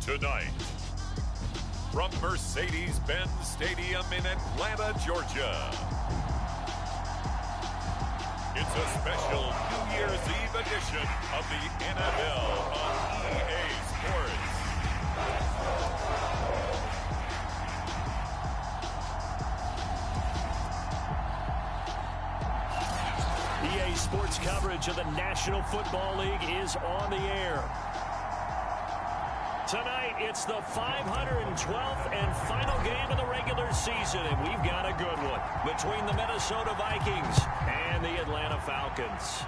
Tonight, from Mercedes-Benz Stadium in Atlanta, Georgia, it's a special New Year's Eve edition of the NFL on EA Sports. EA Sports coverage of the National Football League is on the air. Tonight, it's the 512th and final game of the regular season, and we've got a good one between the Minnesota Vikings and the Atlanta Falcons.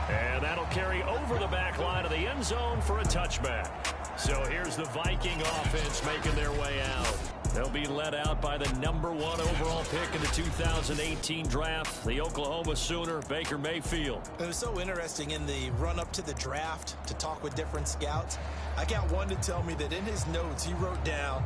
And that'll carry over the back line of the end zone for a touchback. So here's the Viking offense making their way out. They'll be led out by the number 1 overall pick in the 2018 draft, the Oklahoma Sooner, Baker Mayfield. It was so interesting in the run-up to the draft to talk with different scouts. I got one to tell me that in his notes he wrote down,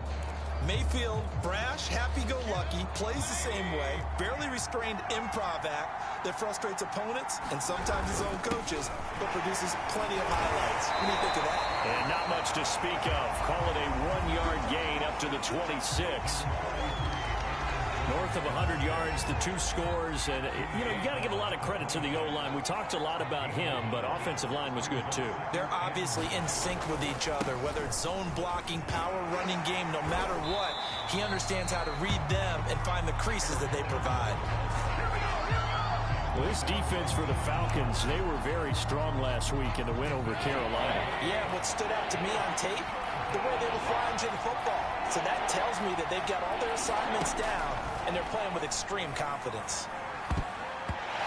Mayfield, brash, happy-go-lucky, plays the same way, barely restrained improv act that frustrates opponents and sometimes his own coaches, but produces plenty of highlights. What do you think of that? And not much to speak of. Call it a 1-yard gain up to the 26. North of 100 yards, the 2 scores. And, you got to give a lot of credit to the O-line. We talked a lot about him, but offensive line was good, too. They're obviously in sync with each other, whether it's zone blocking, power running game, no matter what. He understands how to read them and find the creases that they provide. Well, this defense for the Falcons, they were very strong last week in the win over Carolina. Yeah, what stood out to me on tape, the way they were flying to the football. So that tells me that they've got all their assignments down, and they're playing with extreme confidence.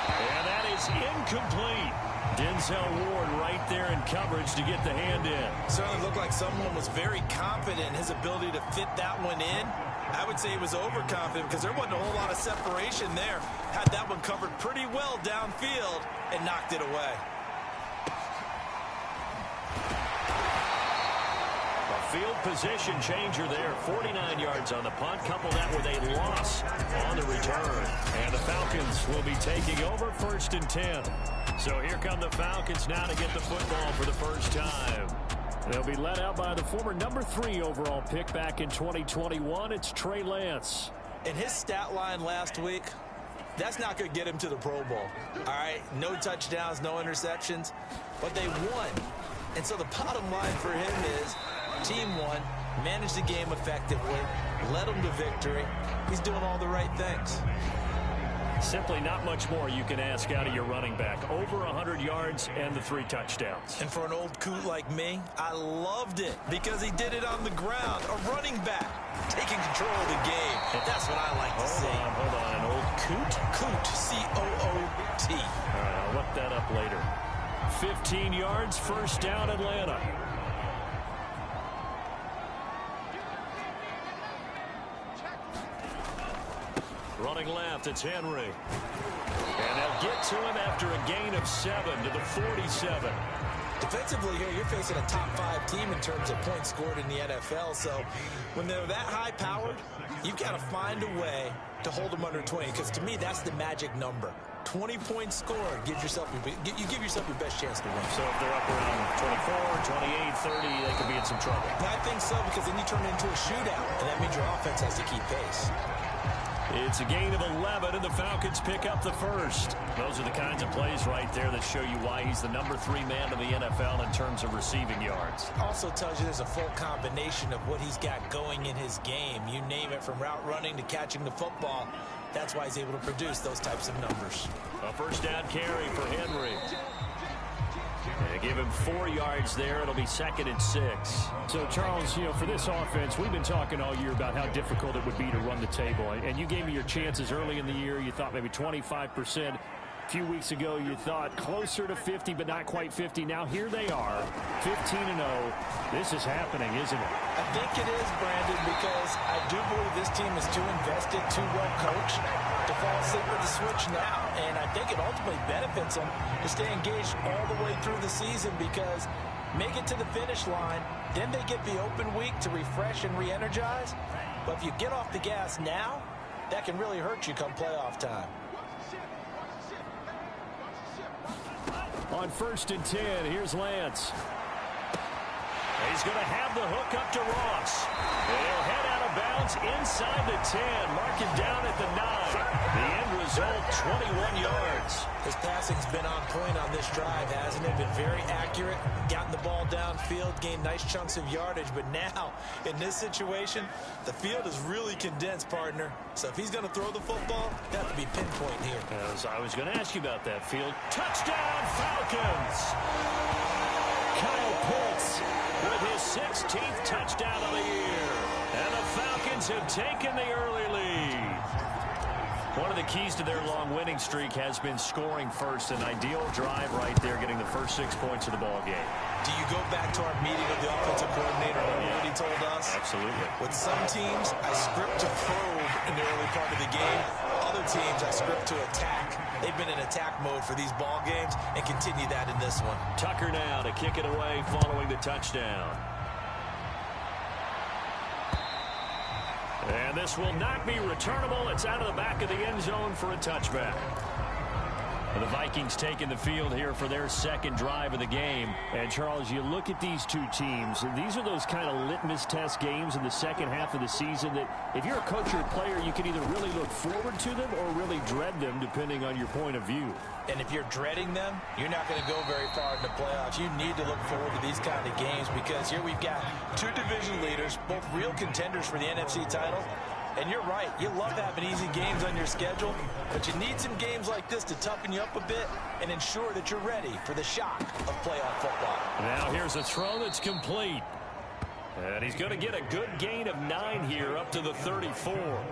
And that is incomplete. Denzel Ward right there in coverage to get the hand in. Certainly looked like someone was very confident in his ability to fit that one in. I would say he was overconfident because there wasn't a whole lot of separation there. Had that one covered pretty well downfield and knocked it away. Field position changer there. 49 yards on the punt. Couple that with a loss on the return. And the Falcons will be taking over 1st and 10. So here come the Falcons now to get the football for the first time. They'll be led out by the former number 3 overall pick back in 2021. It's Trey Lance. And his stat line last week, that's not going to get him to the Pro Bowl. All right, no touchdowns, no interceptions, but they won. And so the bottom line for him is team won, managed the game effectively, led them to victory. He's doing all the right things. Simply not much more you can ask out of your running back. Over 100 yards and the 3 touchdowns. And for an old coot like me, I loved it because he did it on the ground. A running back taking control of the game. That's what I like to see. Hold on. An old coot? Coot, C-O-O-T. All right, I'll look that up later. 15 yards, first down, Atlanta. Running left, it's Henry. And they'll get to him after a gain of 7 to the 47. Defensively here, you're facing a top 5 team in terms of points scored in the NFL. So when they're that high-powered, you've got to find a way to hold them under 20. Because to me, that's the magic number. 20 points scored. You give yourself your best chance to win. So if they're up around 24, 28, 30, they could be in some trouble. I think so, because then you turn it into a shootout, and that means your offense has to keep pace. It's a gain of 11, and the Falcons pick up the first. Those are the kinds of plays right there that show you why he's the number 3 man in the NFL in terms of receiving yards. Also tells you there's a full combination of what he's got going in his game. You name it, from route running to catching the football. That's why he's able to produce those types of numbers. A first down carry for Henry. They give him 4 yards there. It'll be 2nd and 6. So, Charles, for this offense, we've been talking all year about how difficult it would be to run the table. And you gave me your chances early in the year. You thought maybe 25%. A few weeks ago, you thought closer to 50, but not quite 50. Now, here they are, 15-0. This is happening, isn't it? I think it is, Brandon, because I do believe this team is too invested, too well coached to fall asleep with the switch now. And I think it ultimately benefits them to stay engaged all the way through the season, because make it to the finish line, then they get the open week to refresh and re-energize. But if you get off the gas now, that can really hurt you come playoff time. On 1st and 10, here's Lance. He's going to have the hook up to Ross. And he'll head out of bounds inside the 10. Mark him down at the 9. The end result, 21 yards. His passing's been on point on this drive, hasn't it? Been very accurate, gotten the ball downfield, gained nice chunks of yardage. But now, in this situation, the field is really condensed, partner. So if he's going to throw the football, they have to be pinpoint here. As I was going to ask you about that field. Touchdown, Falcons! Kyle Pitts with his 16th touchdown of the year. And the Falcons have taken the early lead. One of the keys to their long winning streak has been scoring first. An ideal drive right there, getting the first 6 points of the ball game. Do you go back to our meeting with the offensive coordinator? Remember what he told us? Absolutely. With some teams, I script to probe in the early part of the game. Other teams, I script to attack. They've been in attack mode for these ball games and continue that in this one. Tucker now to kick it away following the touchdown. And this will not be returnable. It's out of the back of the end zone for a touchback. The Vikings taking the field here for their second drive of the game. And, Charles, you look at these two teams, and these are those kind of litmus test games in the second half of the season that if you're a coach or a player, you can either really look forward to them or really dread them, depending on your point of view. And if you're dreading them, you're not going to go very far in the playoffs. You need to look forward to these kind of games because here we've got two division leaders, both real contenders for the NFC title. And you're right, you love having easy games on your schedule, but you need some games like this to toughen you up a bit and ensure that you're ready for the shock of playoff football. Now here's a throw that's complete. And he's going to get a good gain of 9 here up to the 34.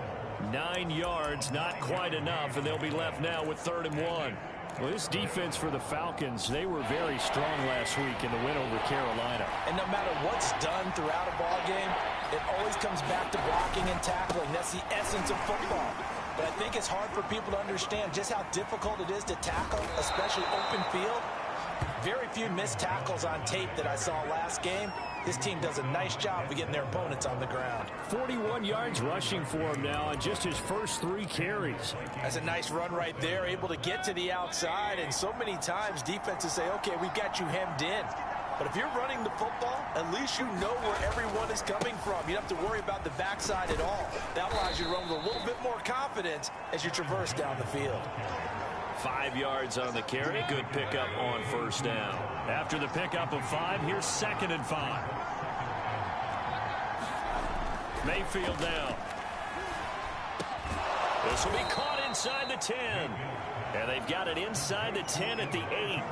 9 yards, not quite enough, and they'll be left now with 3rd and 1. Well, this defense for the Falcons, they were very strong last week in the win over Carolina. And no matter what's done throughout a ball game, it always comes back to blocking and tackling. That's the essence of football. But I think it's hard for people to understand just how difficult it is to tackle, especially open field. Very few missed tackles on tape that I saw last game. This team does a nice job of getting their opponents on the ground. 41 yards rushing for him now on just his first 3 carries. That's a nice run right there, able to get to the outside. And so many times defenses say, okay, we've got you hemmed in. But if you're running the football, at least you know where everyone is coming from. You don't have to worry about the backside at all. That allows you to run with a little bit more confidence as you traverse down the field. 5 yards on the carry. Good pickup on 1st down. After the pickup of 5, here's 2nd and 5. Mayfield now. This will be caught inside the 10. And they've got it inside the 10 at the 8.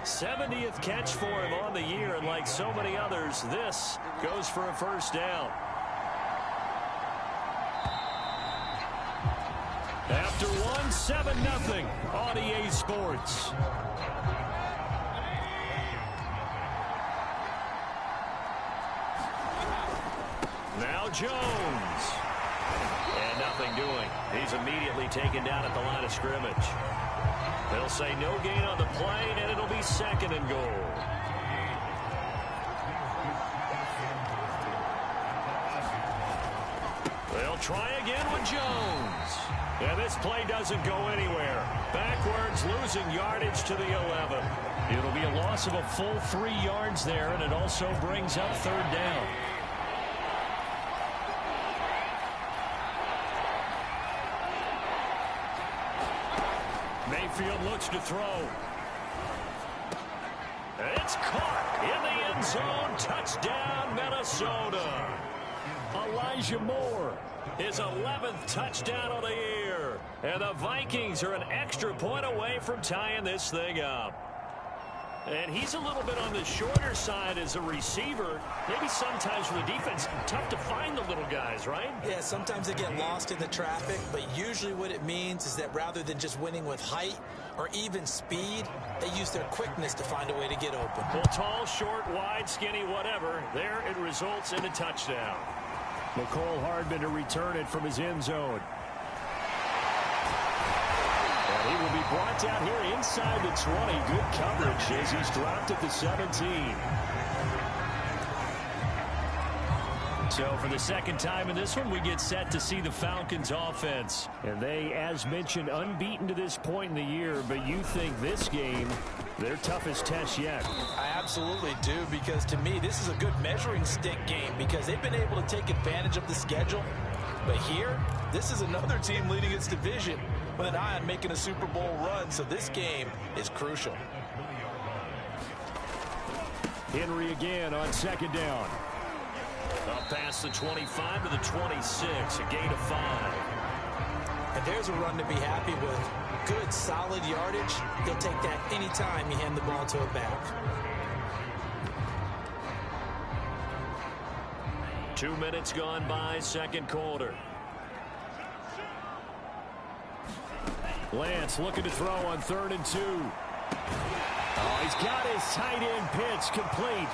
70th catch for him on the year, and like so many others, this goes for a 1st down. After 1, 7-0 on EA Sports. Now Jones. And nothing doing. He's immediately taken down at the line of scrimmage. They'll say no gain on the play, and it'll be 2nd and goal. They'll try again with Jones. And this play doesn't go anywhere. Backwards, losing yardage to the 11. It'll be a loss of a full 3 yards there, and it also brings up 3rd down. Mayfield looks to throw. It's caught in the end zone. Touchdown, Minnesota. Elijah Moore, his 11th touchdown of the year. And the Vikings are an extra point away from tying this thing up. And he's a little bit on the shorter side as a receiver. Maybe sometimes for the defense, tough to find the little guys, right? Yeah, sometimes they get lost in the traffic, but usually what it means is that rather than just winning with height or even speed, they use their quickness to find a way to get open. Well, tall, short, wide, skinny, whatever, there it results in a touchdown. McCole Hardman to return it from his end zone. And he will be brought down here inside the 20. Good coverage as he's dropped at the 17. So for the second time in this one, we get set to see the Falcons offense. And they, as mentioned, unbeaten to this point in the year. But you think this game Their toughest test yet. I absolutely do, because to me, this is a good measuring stick game because they've been able to take advantage of the schedule. But here, this is another team leading its division with an eye on making a Super Bowl run, so this game is crucial. Henry again on second down. Up past the 25 to the 26, a gain of 5. And there's a run to be happy with. Good, solid yardage. He'll take that anytime you hand the ball to a back. 2 minutes gone by, second quarter. Lance looking to throw on 3rd and 2. Oh, he's got his tight end pitch complete.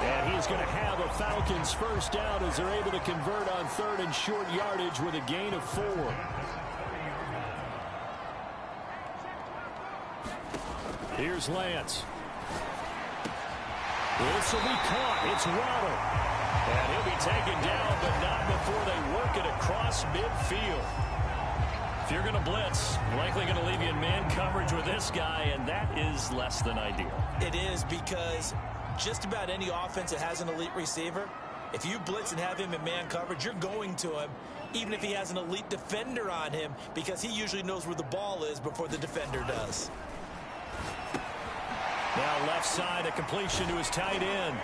And he's going to have a Falcons first down as they're able to convert on 3rd and short yardage with a gain of 4. Here's Lance. This will be caught. It's Waddle. And he'll be taken down, but not before they work it across midfield. If you're going to blitz, likely going to leave you in man coverage with this guy, and that is less than ideal. It is, because just about any offense that has an elite receiver, if you blitz and have him in man coverage, you're going to him, even if he has an elite defender on him, because he usually knows where the ball is before the defender does. Now left side, a completion to his tight end.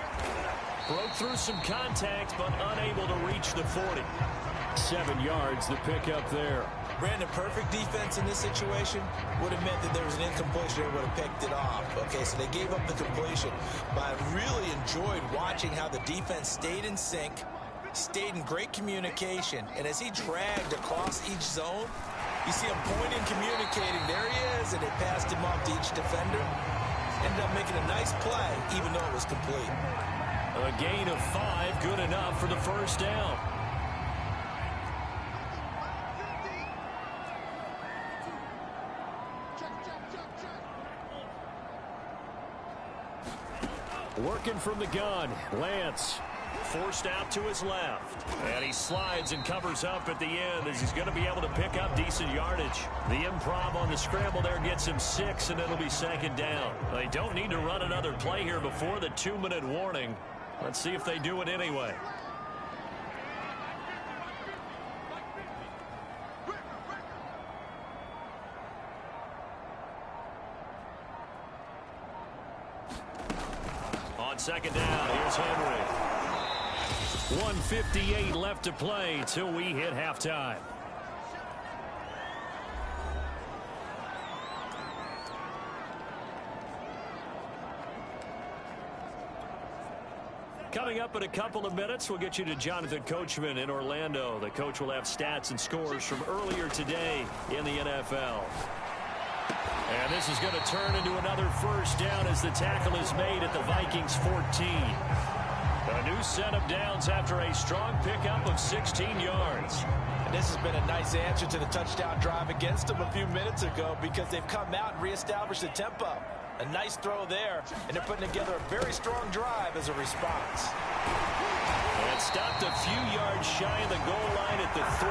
Broke through some contact, but unable to reach the 40. 7 yards, the pickup there. Brandon, perfect defense in this situation would have meant that there was an incompletion and would have picked it off. Okay, so they gave up the completion. But I really enjoyed watching how the defense stayed in sync, stayed in great communication. And as he dragged across each zone, you see him pointing, communicating. There he is, and they passed him off to each defender. Ended up making a nice play, even though it was complete. A gain of 5, good enough for the first down. Working from the gun, Lance. Forced out to his left. And he slides and covers up at the end as he's going to be able to pick up decent yardage. The improv on the scramble there gets him 6, and it'll be second down. They don't need to run another play here before the 2-minute warning. Let's see if they do it anyway. On second down, here's Henry. 1:58 left to play till we hit halftime. Coming up in a couple of minutes, we'll get you to Jonathan Coachman in Orlando. The coach will have stats and scores from earlier today in the NFL. And this is going to turn into another first down as the tackle is made at the Vikings 14. A new set of downs after a strong pickup of 16 yards. And this has been a nice answer to the touchdown drive against them a few minutes ago, because they've come out and reestablished the tempo. A nice throw there, and they're putting together a very strong drive as a response. And stopped a few yards shy of the goal line at the 3.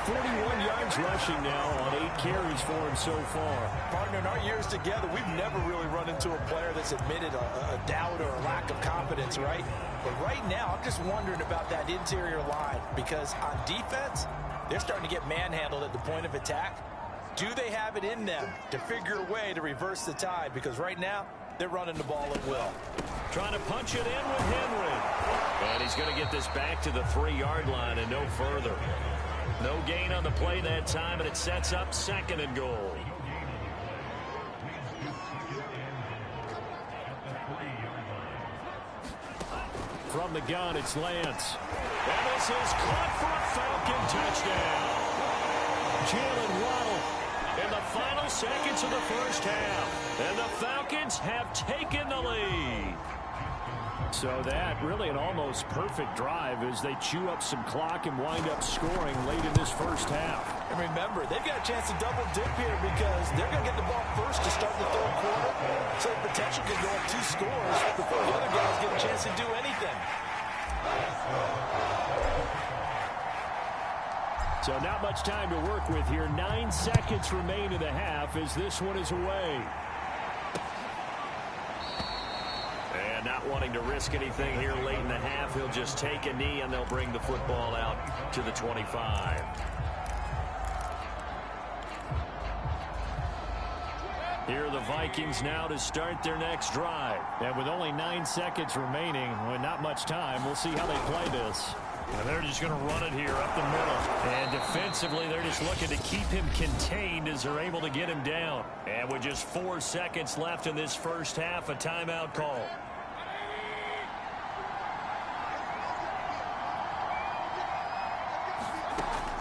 41 yards rushing now on 8 carries for him so far. Partner, in our years together, we've never really run into a player that's admitted a doubt or a lack of confidence, right? But right now, I'm just wondering about that interior line, because on defense, they're starting to get manhandled at the point of attack. Do they have it in them to figure a way to reverse the tide? Because right now, they're running the ball at will. Trying to punch it in with Henry. And he's going to get this back to the 3-yard line and no further. No gain on the play that time, and it sets up 2nd and goal. From the gun, it's Lance. And this is caught for a Falcon touchdown. Jalen Waddle in the final seconds of the first half. And the Falcons have taken the lead. So that really an almost perfect drive as they chew up some clock and wind up scoring late in this first half. And remember, they've got a chance to double dip here because they're going to get the ball first to start the 3rd quarter. So the potential could go up 2 scores before the other guys get a chance to do anything. So not much time to work with here. 9 seconds remain in the half as this one is away. wanting to risk anything here late in the half. He'll just take a knee, and they'll bring the football out to the 25. Here are the Vikings now to start their next drive. And with only 9 seconds remaining, with not much time, we'll see how they play this. And they're just going to run it here up the middle. And defensively, they're just looking to keep him contained as they're able to get him down. And with just 4 seconds left in this first half, a timeout call.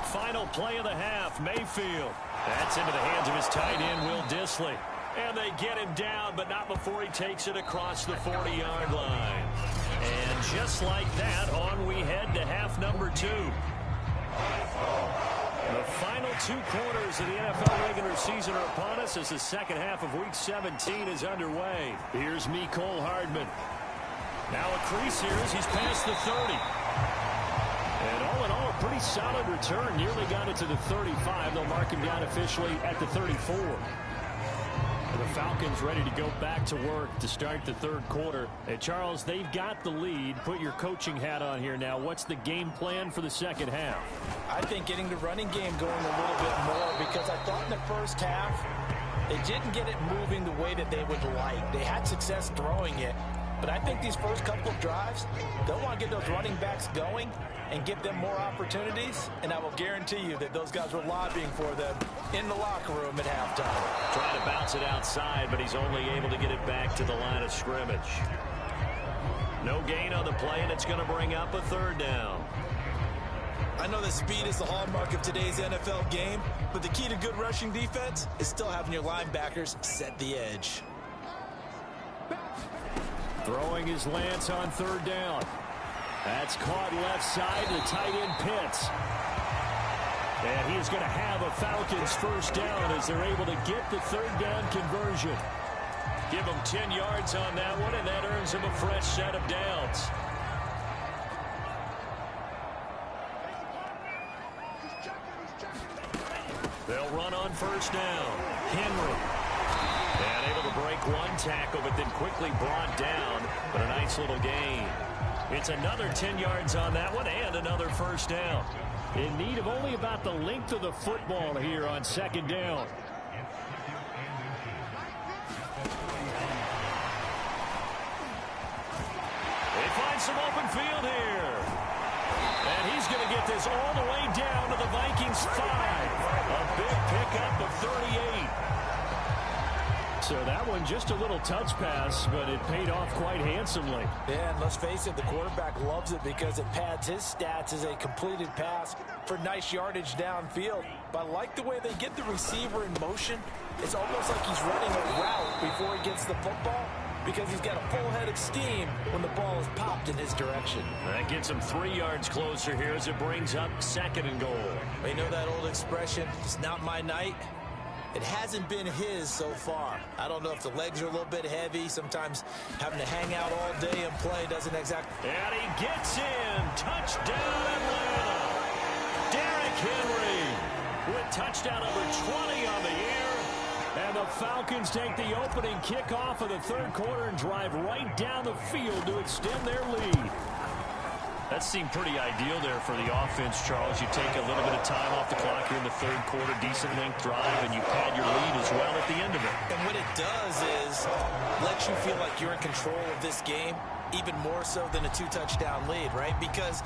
Final play of the half, Mayfield. That's into the hands of his tight end, Will Dissly. And they get him down, but not before he takes it across the 40-yard line. And just like that, on we head to half number 2. The final 2 quarters of the NFL regular season are upon us as the second half of Week 17 is underway. Here's Mecole Hardman. Now a crease here as he's past the 30. And all in all, a pretty solid return. Nearly got it to the 35. They'll mark him down officially at the 34. The Falcons ready to go back to work to start the third quarter. And Charles, they've got the lead. Put your coaching hat on here now. What's the game plan for the second half? I think getting the running game going a little bit more, because I thought in the first half they didn't get it moving the way that they would like. They had success throwing it, but I think these first couple of drives, they'll want to get those running backs going and give them more opportunities, and I will guarantee you that those guys were lobbying for them in the locker room at halftime. Trying to bounce it outside, but he's only able to get it back to the line of scrimmage. No gain on the play, and it's going to bring up a third down. I know that speed is the hallmark of today's NFL game, but the key to good rushing defense is still having your linebackers set the edge. Throwing his Lance on third down. That's caught left side to the tight end Pitts. And he's going to have a Falcons first down as they're able to get the third down conversion. Give him 10 yards on that one, and that earns him a fresh set of downs. They'll run on first down. Henry. And able to break one tackle, but then quickly brought down. But a nice little gain. It's another 10 yards on that one and another first down. In need of only about the length of the football here on second down. They find some open field here. And he's going to get this all the way down to the Vikings 5. A big pickup of 38. So that one just a little touch pass, but it paid off quite handsomely. Yeah, and let's face it, the quarterback loves it because it pads his stats as a completed pass for nice yardage downfield. But I like the way they get the receiver in motion. It's almost like he's running a route before he gets the football, because he's got a full head of steam when the ball is popped in his direction. That gets him 3 yards closer here as it brings up second and goal. You know that old expression, it's not my night? It hasn't been his so far. I don't know if the legs are a little bit heavy. Sometimes having to hang out all day and play doesn't exactly... And he gets in. Touchdown, Atlanta. Derrick Henry with touchdown number 20 on the year. And the Falcons take the opening kickoff of the third quarter and drive right down the field to extend their lead. That seemed pretty ideal there for the offense, Charles. You take a little bit of time off the clock here in the third quarter, decent length drive, and you pad your lead as well at the end of it. And what it does is let you feel like you're in control of this game, even more so than a 2-touchdown lead, right? Because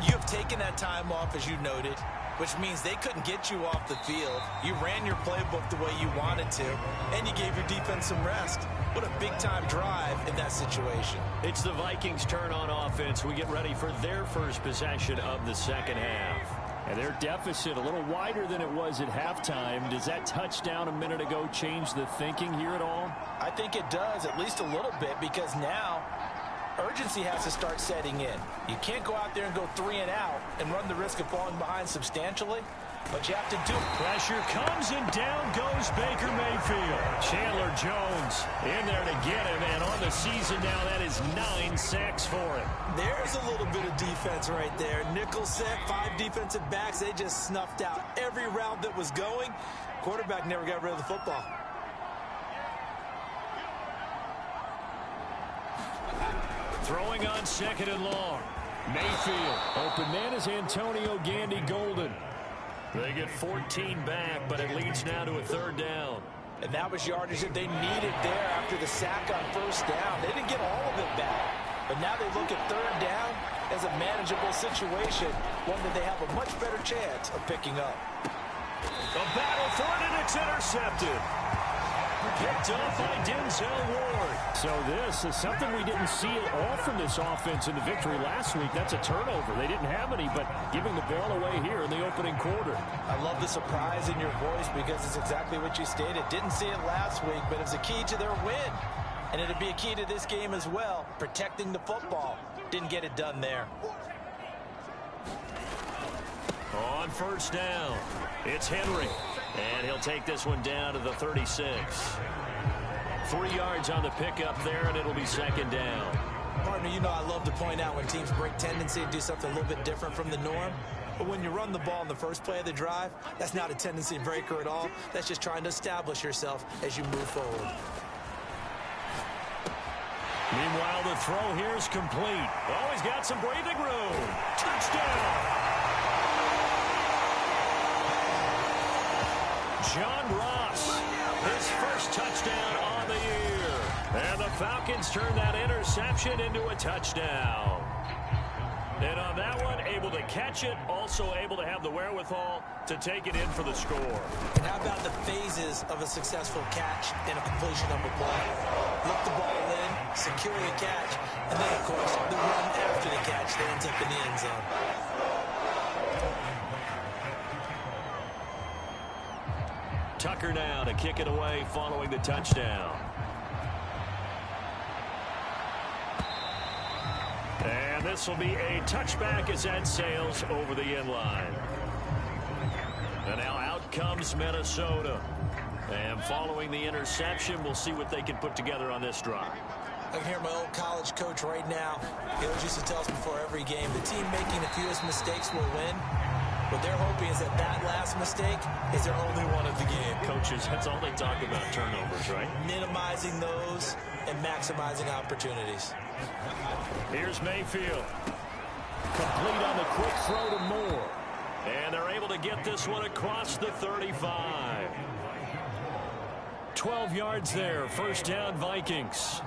you have taken that time off, as you noted, which means they couldn't get you off the field. You ran your playbook the way you wanted to, and you gave your defense some rest. What a big-time drive in that situation. It's the Vikings' turn on offense. We get ready for their first possession of the second half. And their deficit a little wider than it was at halftime. Does that touchdown a minute ago change the thinking here at all? I think it does, at least a little bit, because now urgency has to start setting in. You can't go out there and go 3 and out and run the risk of falling behind substantially. But you have to do it. Pressure comes, and down goes Baker Mayfield. Chandler Jones in there to get him, and on the season now, that is 9 sacks for him. There's a little bit of defense right there. Nickel set, 5 defensive backs. They just snuffed out every route that was going. Quarterback never got rid of the football. Throwing on 2nd and long. Mayfield. Open man is Antonio Gandy Golden. They get 14 back, but it leads now to a 3rd down. And that was yardage that they needed there after the sack on 1st down. They didn't get all of it back. But now they look at 3rd down as a manageable situation, one that they have a much better chance of picking up. A battle for it, and it's intercepted. Picked up by Denzel Ward. So this is something we didn't see at all from this offense in the victory last week. That's a turnover. They didn't have any, but giving the ball away here in the opening quarter. I love the surprise in your voice because it's exactly what you stated. Didn't see it last week, but it's a key to their win. And it'll be a key to this game as well, protecting the football. Didn't get it done there. On 1st down, it's Henry. And he'll take this one down to the 36. 3 yards on the pickup there, and it'll be 2nd down. Partner, you know I love to point out when teams break tendency and do something a little bit different from the norm. But when you run the ball in the first play of the drive, that's not a tendency breaker at all. That's just trying to establish yourself as you move forward. Meanwhile, the throw here is complete. Oh, he's got some breathing room. Touchdown! John Ross, his first touchdown on the year. And the Falcons turn that interception into a touchdown. And on that one, able to catch it, also able to have the wherewithal to take it in for the score. And how about the phases of a successful catch and a completion of a play? Look the ball in, secure the catch, and then, of course, the run after the catch that ends up in the end zone. Tucker now to kick it away following the touchdown. And this will be a touchback as that sails over the end line. And now out comes Minnesota. And following the interception, we'll see what they can put together on this drive. I can hear my old college coach right now. He always used to tell us before every game, the team making the fewest mistakes will win. What they're hoping is that that last mistake is their only one of the game. Coaches, that's all they talk about, turnovers, right? Minimizing those and maximizing opportunities. Here's Mayfield. Complete on the quick throw to Moore. And they're able to get this one across the 35. 12 yards there. 1st down, Vikings.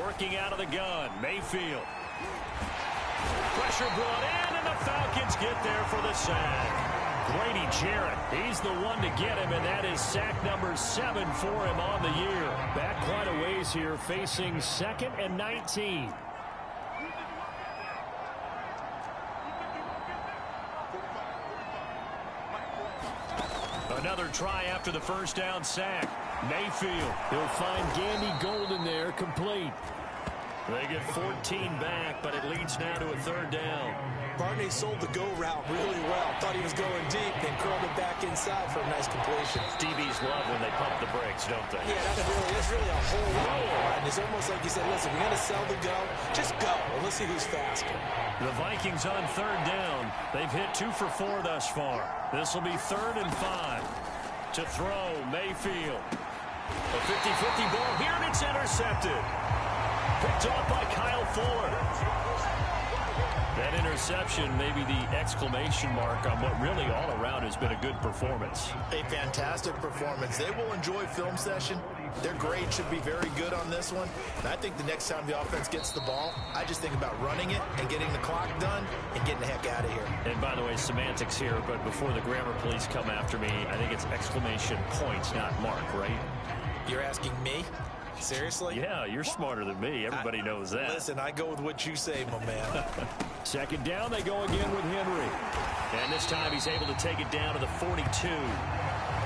Working out of the gun, Mayfield. Pressure brought in, and the Falcons get there for the sack. Grady Jarrett, he's the one to get him, and that is sack number 7 for him on the year. Back quite a ways here, facing 2nd and 19. Another try after the 1st down sack. Mayfield. He'll find Gandy Golden there, complete. They get 14 back, but it leads now to a 3rd down. Barney sold the go route really well. Thought he was going deep, then curled it back inside for a nice completion. DBs love when they pump the brakes, don't they? Yeah, that's really a whole lot. And it's almost like you said, listen, we got to sell the go. Just go. Well, let's see who's faster. The Vikings on 3rd down. They've hit 2 for 4 thus far. This will be 3rd and 5. To throw, Mayfield. A 50-50 ball here, and it's intercepted. Picked off by Kyle Fuller. That interception, maybe the exclamation mark on what really all around has been a good performance. A fantastic performance. They will enjoy film session. Their grade should be very good on this one. And I think the next time the offense gets the ball, I just think about running it and getting the clock done and getting the heck out of here. And by the way, semantics here, but before the grammar police come after me, I think it's exclamation points, not mark, right? You're asking me? Seriously? Yeah, you're smarter than me. Everybody knows that. Listen, I go with what you say, my man. 2nd down, they go again with Henry. And this time he's able to take it down to the 42.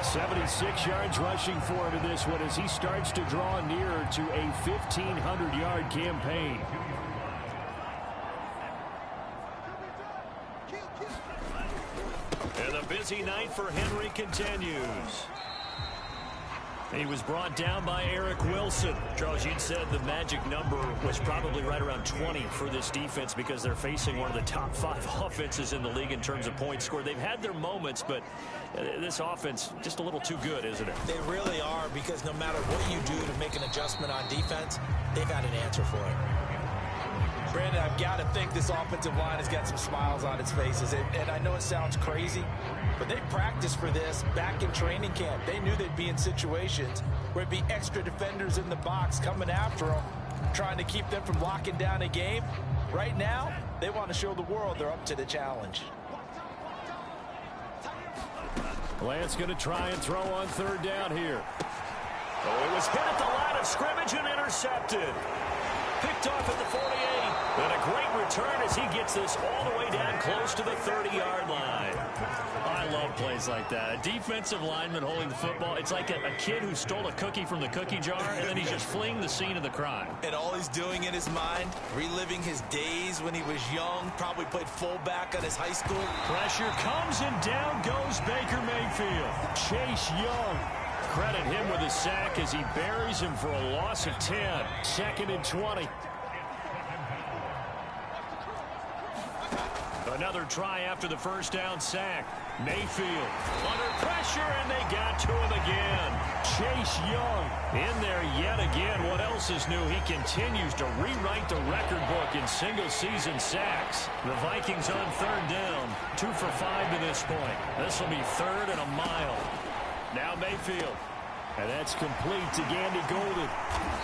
76 yards rushing for him in this one as he starts to draw nearer to a 1,500-yard campaign. And the busy night for Henry continues. He was brought down by Eric Wilson. Charles, you'd said the magic number was probably right around 20 for this defense because they're facing one of the top 5 offenses in the league in terms of points scored. They've had their moments, but this offense just a little too good, isn't it? They really are, because no matter what you do to make an adjustment on defense, they've had an answer for it. Brandon, I've got to think this offensive line has got some smiles on its faces. And I know it sounds crazy, but they practiced for this back in training camp. They knew they'd be in situations where there'd be extra defenders in the box coming after them, trying to keep them from locking down a game. Right now, they want to show the world they're up to the challenge. Lance going to try and throw on third down here. Oh, it was hit at the line of scrimmage and intercepted. Picked off at the 48. And a great return as he gets this all the way down close to the 30-yard line. I love plays like that. A defensive lineman holding the football. It's like a kid who stole a cookie from the cookie jar, and then he's just fleeing the scene of the crime. And all he's doing in his mind, reliving his days when he was young, probably played fullback on his high school. Pressure comes, and down goes Baker Mayfield. Chase Young. Credit him with a sack as he buries him for a loss of 10. 2nd and 20. Another try after the first down sack. Mayfield under pressure, and they got to him again. Chase Young in there yet again. What else is new? He continues to rewrite the record book in single-season sacks. The Vikings on third down. 2 for 5 to this point. This will be 3rd and a mile. Now Mayfield. And that's complete to Gandy Golden.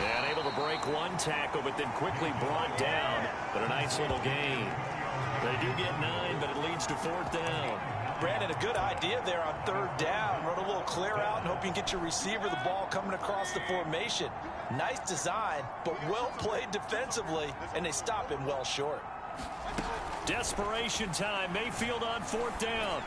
And able to break one tackle, but then quickly brought down. But a nice little gain. They do get 9, but it leads to 4th down. Brandon, a good idea there on third down. Run a little clear out and hope you can get your receiver the ball coming across the formation. Nice design, but well played defensively, and they stop him well short. Desperation time. Mayfield on 4th down.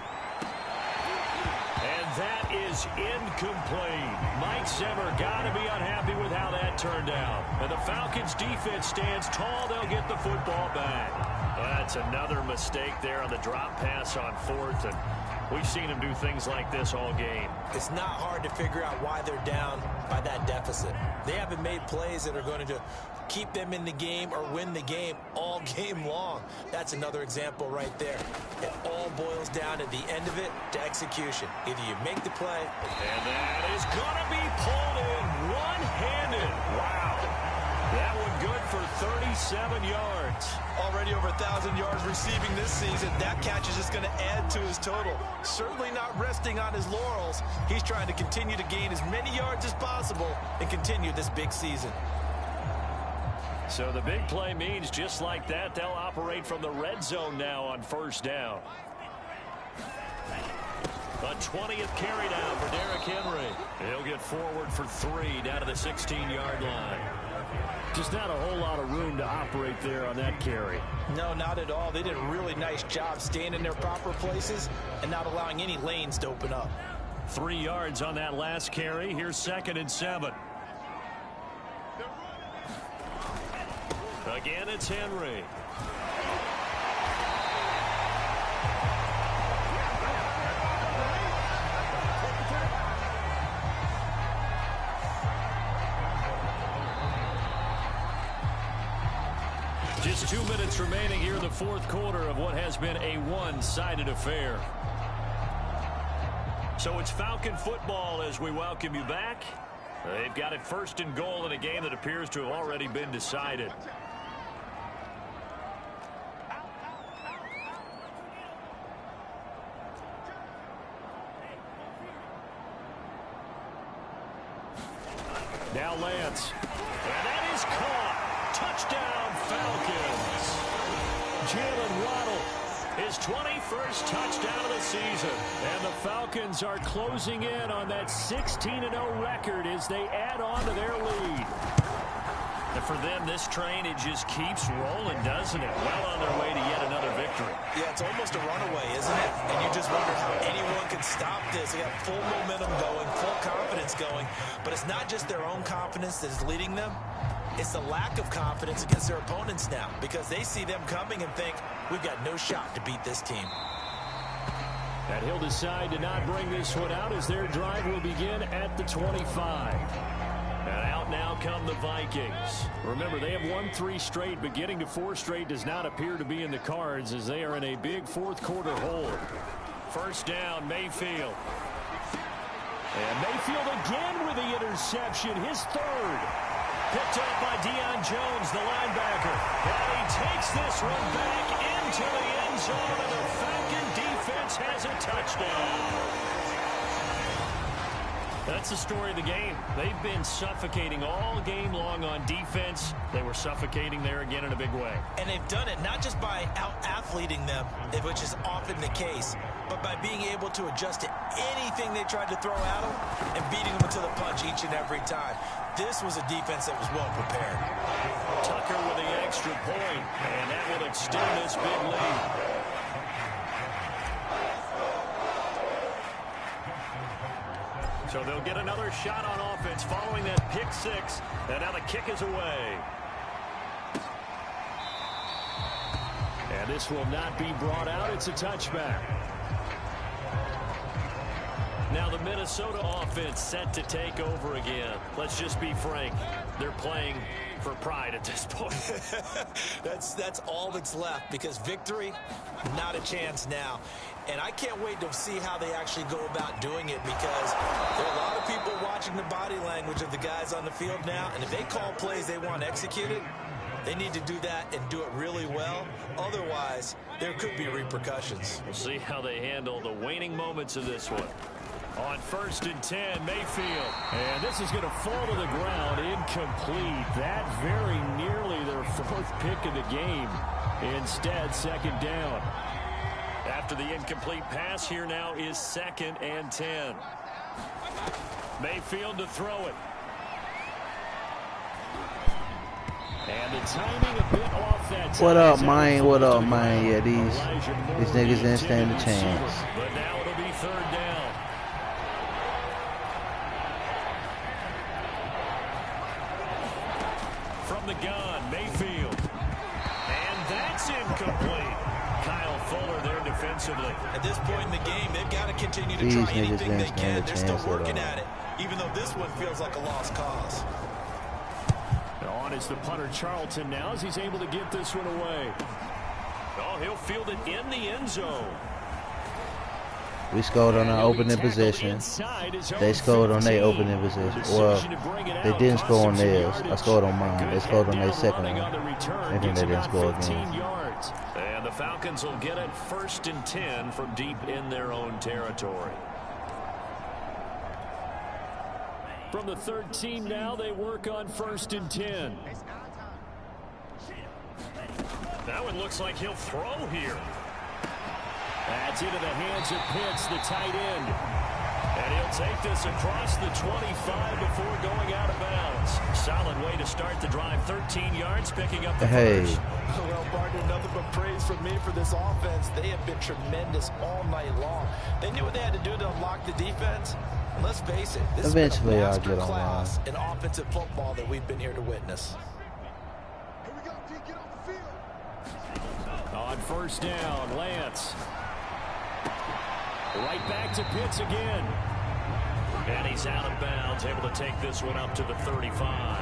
And that is incomplete. Mike Zimmer got to be unhappy with how that turned out. And the Falcons defense stands tall. They'll get the football back. That's another mistake there on the drop pass on 4th. And we've seen him do things like this all game. It's not hard to figure out why they're down by that deficit. They haven't made plays that are going to keep them in the game or win the game all game long. That's another example right there. It all boils down at the end of it to execution. Either you make the play. And that is going to be pulled in one-handed. Wow. That one good for 37 yards. Already over 1,000 yards receiving this season. That catch is just going to add to his total. Certainly not resting on his laurels. He's trying to continue to gain as many yards as possible and continue this big season. So the big play means just like that, they'll operate from the red zone now on 1st down. A 20th carry down for Derrick Henry. He'll get forward for 3 down to the 16-yard line. Just not a whole lot of room to operate there on that carry. No, not at all. They did a really nice job staying in their proper places and not allowing any lanes to open up. 3 yards on that last carry. Here's 2nd and 7. Again, it's Henry. Just 2 minutes remaining here in the 4th quarter of what has been a one-sided affair. So it's Falcon football as we welcome you back. They've got it 1st and goal in a game that appears to have already been decided. Now Lance. And that is caught. Touchdown, Falcons. Jalen Waddle, his 21st touchdown of the season. And the Falcons are closing in on that 16-0 record as they add on to their lead. And for them, this train, it just keeps rolling, doesn't it? Well on their way to yet another victory. Yeah, it's almost a runaway, isn't it? And you just wonder how anyone can stop this. They got full momentum going, full confidence going. But it's not just their own confidence that is leading them. It's the lack of confidence against their opponents now, because they see them coming and think, we've got no shot to beat this team. And he'll decide to not bring this one out as their drive will begin at the 25. And out now come the Vikings. Remember, they have won 3 straight, but getting to 4 straight does not appear to be in the cards as they are in a big fourth-quarter hole. First down, Mayfield. And Mayfield again with the interception, his 3rd. Picked up by Deion Jones, the linebacker. And he takes this one back into the end zone, and the Falcon defense has a touchdown. That's the story of the game. They've been suffocating all game long on defense. They were suffocating there again in a big way. And they've done it not just by out-athleting them, which is often the case, but by being able to adjust to anything they tried to throw at them and beating them to the punch each and every time. This was a defense that was well prepared. Tucker with the extra point, and that will extend this big lead. So they'll get another shot on offense following that pick 6, and now the kick is away. And this will not be brought out. It's a touchback. Now the Minnesota offense set to take over again. Let's just be frank. They're playing for pride at this point. That's all that's left, because victory, not a chance now. And I can't wait to see how they actually go about doing it, because there are a lot of people watching the body language of the guys on the field now, and if they call plays they want executed, they need to do that and do it really well. Otherwise, there could be repercussions. We'll see how they handle the waning moments of this one. On 1st and 10, Mayfield. And this is going to fall to the ground, incomplete. That very nearly their 4th pick of the game. Instead, 2nd down. After the incomplete pass, here now is 2nd and 10. Mayfield to throw it. And the timing a bit off that. What up, man? What up, man? Yeah, these niggas didn't stand a chance. But now it'll be 3rd down. From the gun, Mayfield. And that's incomplete. Kyle Fuller there defensively. At this point in the game, they've got to continue to try anything they can. They're still working at it, even though this one feels like a lost cause. On is the punter Charlton now as he's able to get this one away. Oh, he'll field it in the end zone. We scored on our opening possession. They scored on their opening possession. Well, they didn't score on theirs. I scored on mine. They scored on their second one. And then they didn't score again. And the Falcons will get it 1st and 10 from deep in their own territory. From the 13 now, they work on 1st and 10. That one looks like he'll throw here. That's into the hands of Pitts, the tight end. And he'll take this across the 25 before going out of bounds. Solid way to start the drive. 13 yards, picking up the first. Well, partner, nothing but praise from me for this offense. They have been tremendous all night long. They knew what they had to do to unlock the defense. And let's face it, this eventually is a I'll get on class in offensive football that we've been here to witness. Here we go, D, get off the field. On 1st down, Lance. Right back to Pitts again. And he's out of bounds, able to take this one up to the 35.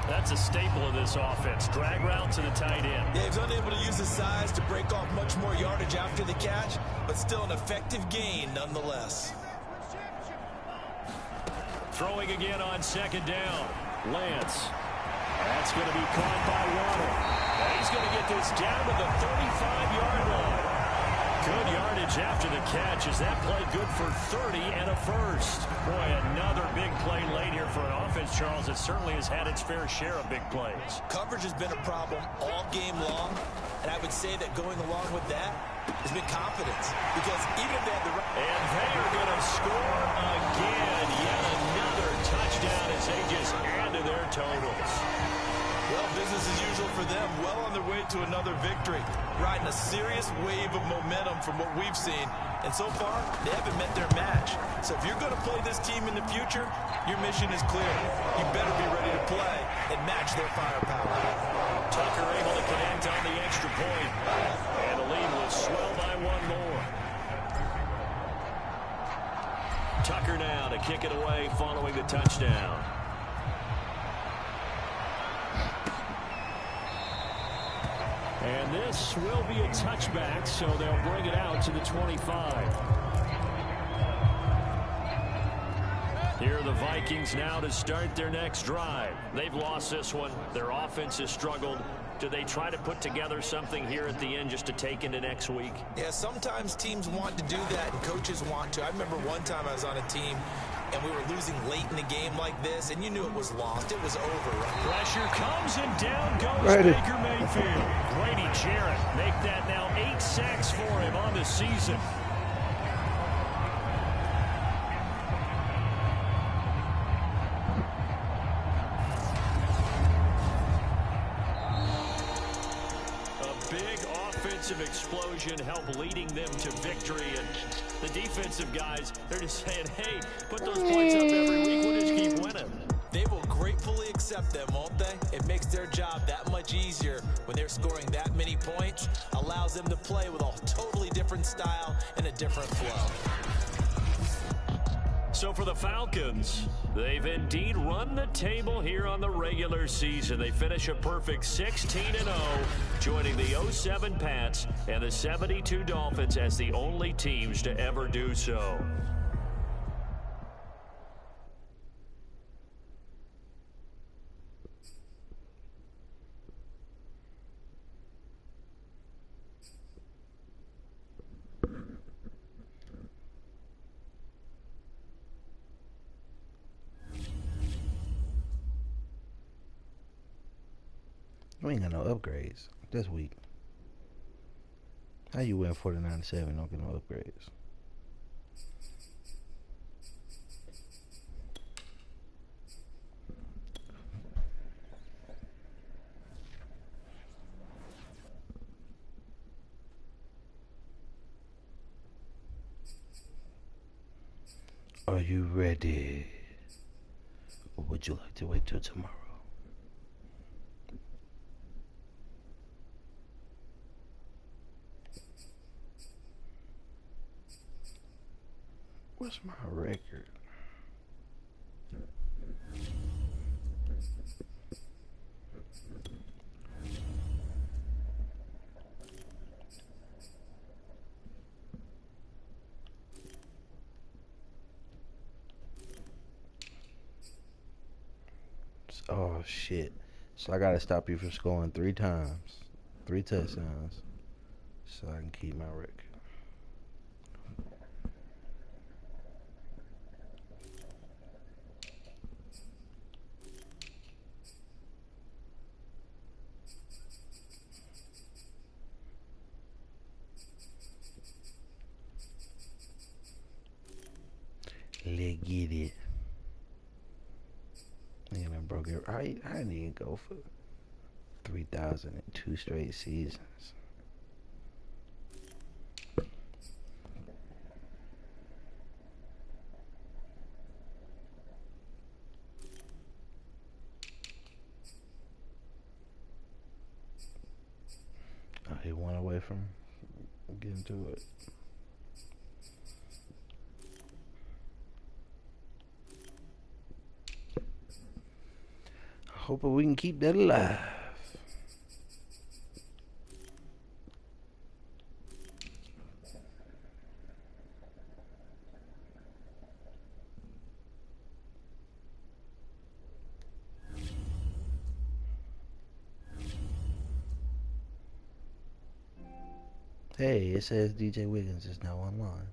That's a staple of this offense. Drag route to the tight end. Yeah, he's unable to use his size to break off much more yardage after the catch, but still an effective gain nonetheless. Throwing again on 2nd down. Lance. That's going to be caught by Waddle. And he's going to get this down to the 35-yard line. Good yardage after the catch as that play good for 30 and a first. Boy, another big play late here for an offense, Charles, that certainly has had its fair share of big plays. Coverage has been a problem all game long, and I would say that going along with that has been confidence. Because even if they have the right... And they are going to score again. Yet another touchdown as they just add to their totals. Well, business as usual for them. Well on their way to another victory. Riding a serious wave of momentum from what we've seen. And so far, they haven't met their match. So if you're going to play this team in the future, your mission is clear. You better be ready to play and match their firepower. Tucker able to connect on the extra point. And the lead will swell by one more. Tucker now to kick it away following the touchdown. And this will be a touchback, so they'll bring it out to the 25. Here are the Vikings now to start their next drive. They've lost this one. Their offense has struggled. Do they try to put together something here at the end just to take into next week? Yeah, sometimes teams want to do that and coaches want to. I remember one time I was on a team and we were losing late in the game like this, and you knew it was lost. It was over, right? Pressure comes, and down goes Baker Mayfield. Grady Jarrett make that now 8 sacks for him on the season. Explosion help leading them to victory, and the defensive guys, they're just saying, hey, put those points up every week, we'll just keep winning. They will gratefully accept them, won't they? It makes their job that much easier when they're scoring that many points, allows them to play with a totally different style and a different flow. So for the Falcons, they've indeed run the table here on the regular season. They finish a perfect 16-0, joining the 07 Pats and the 72 Dolphins as the only teams to ever do so. We ain't got no upgrades this week. How you win 49-7 don't get no upgrades? Are you ready? Or would you like to wait till tomorrow? What's my record? Oh shit. So I gotta stop you from scoring 3 times. 3 touchdowns. So I can keep my record. Let's get it. Man, I broke it. I didn't even go for 3,000 in 2 straight seasons. Oh, he went away from getting to it. Hoping we can keep that alive. Hey, it says DJ Wiggins is now online.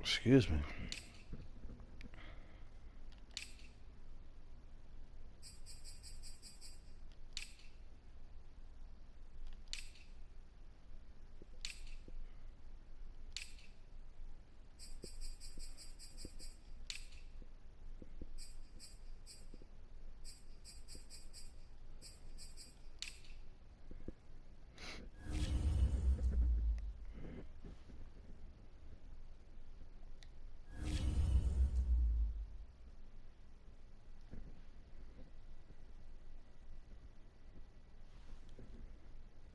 Excuse me.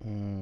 Mm.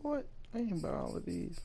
What? I ain't about all of these.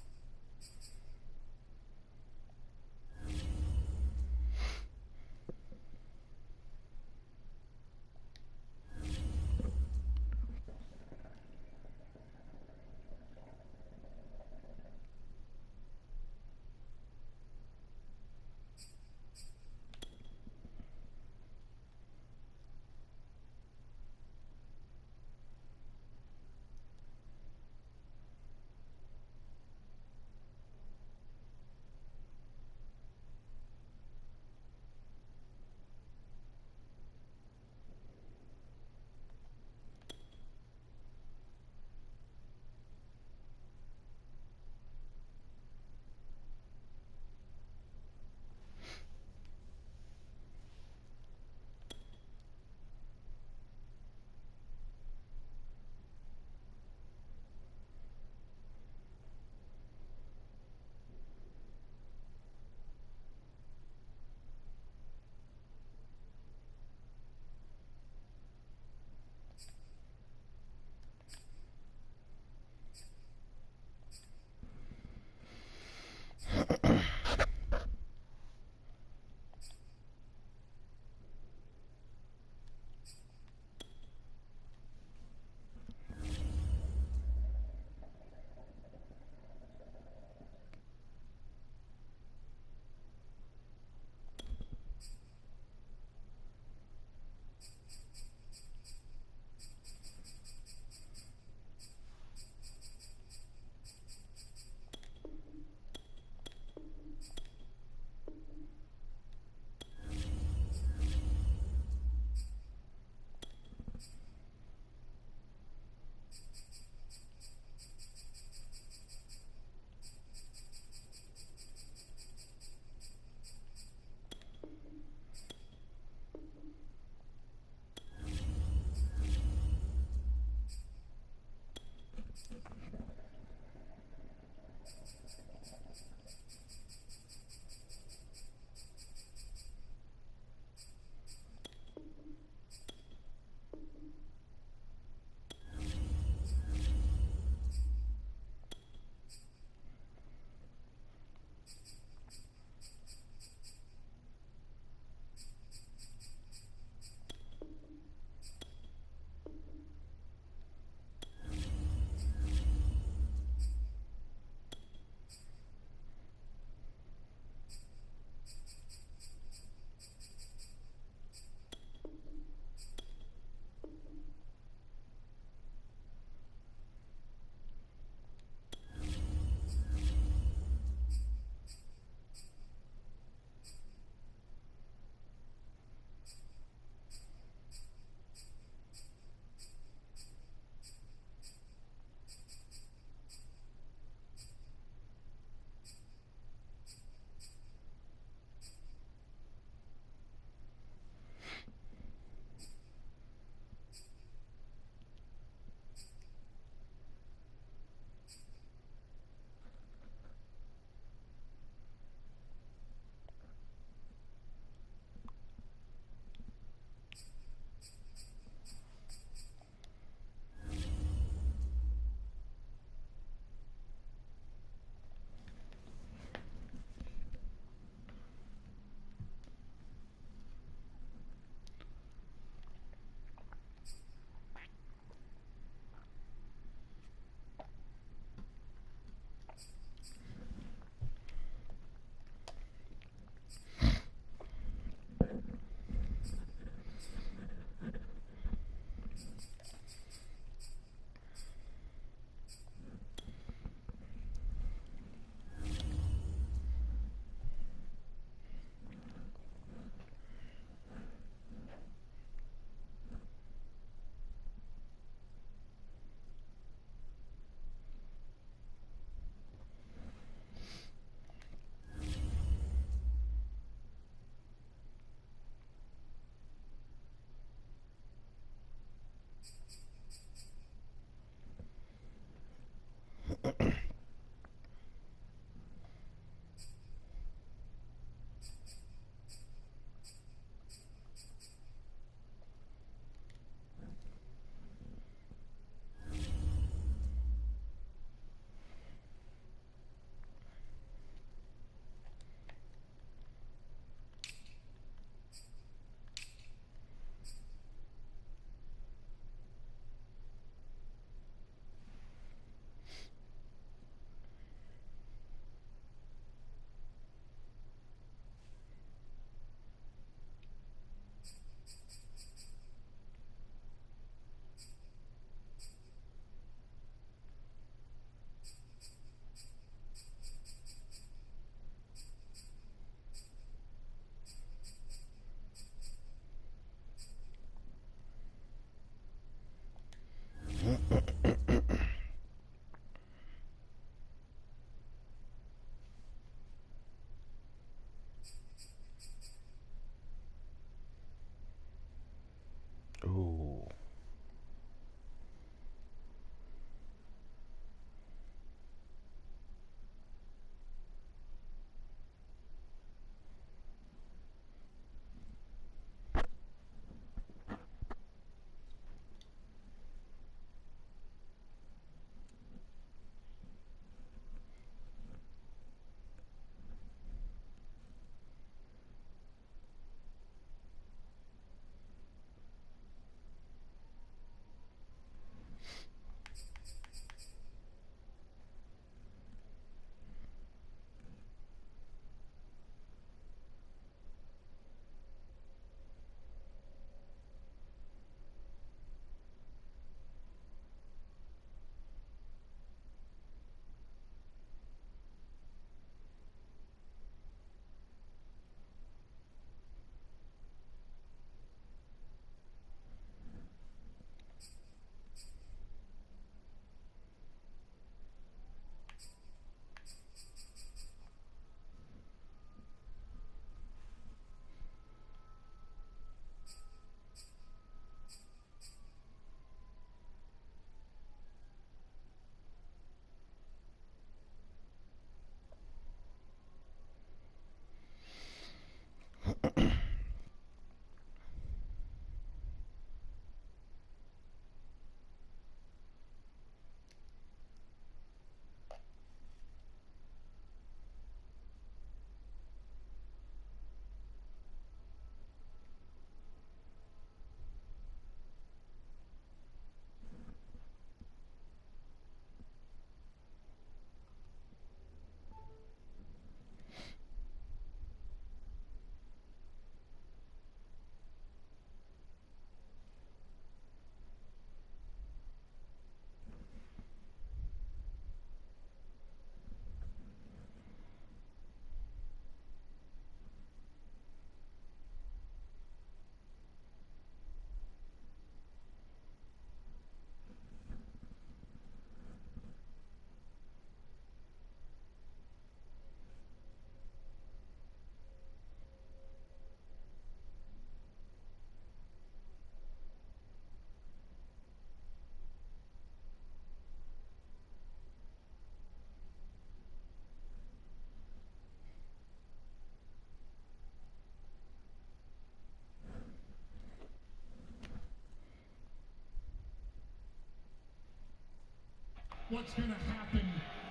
what's going to happen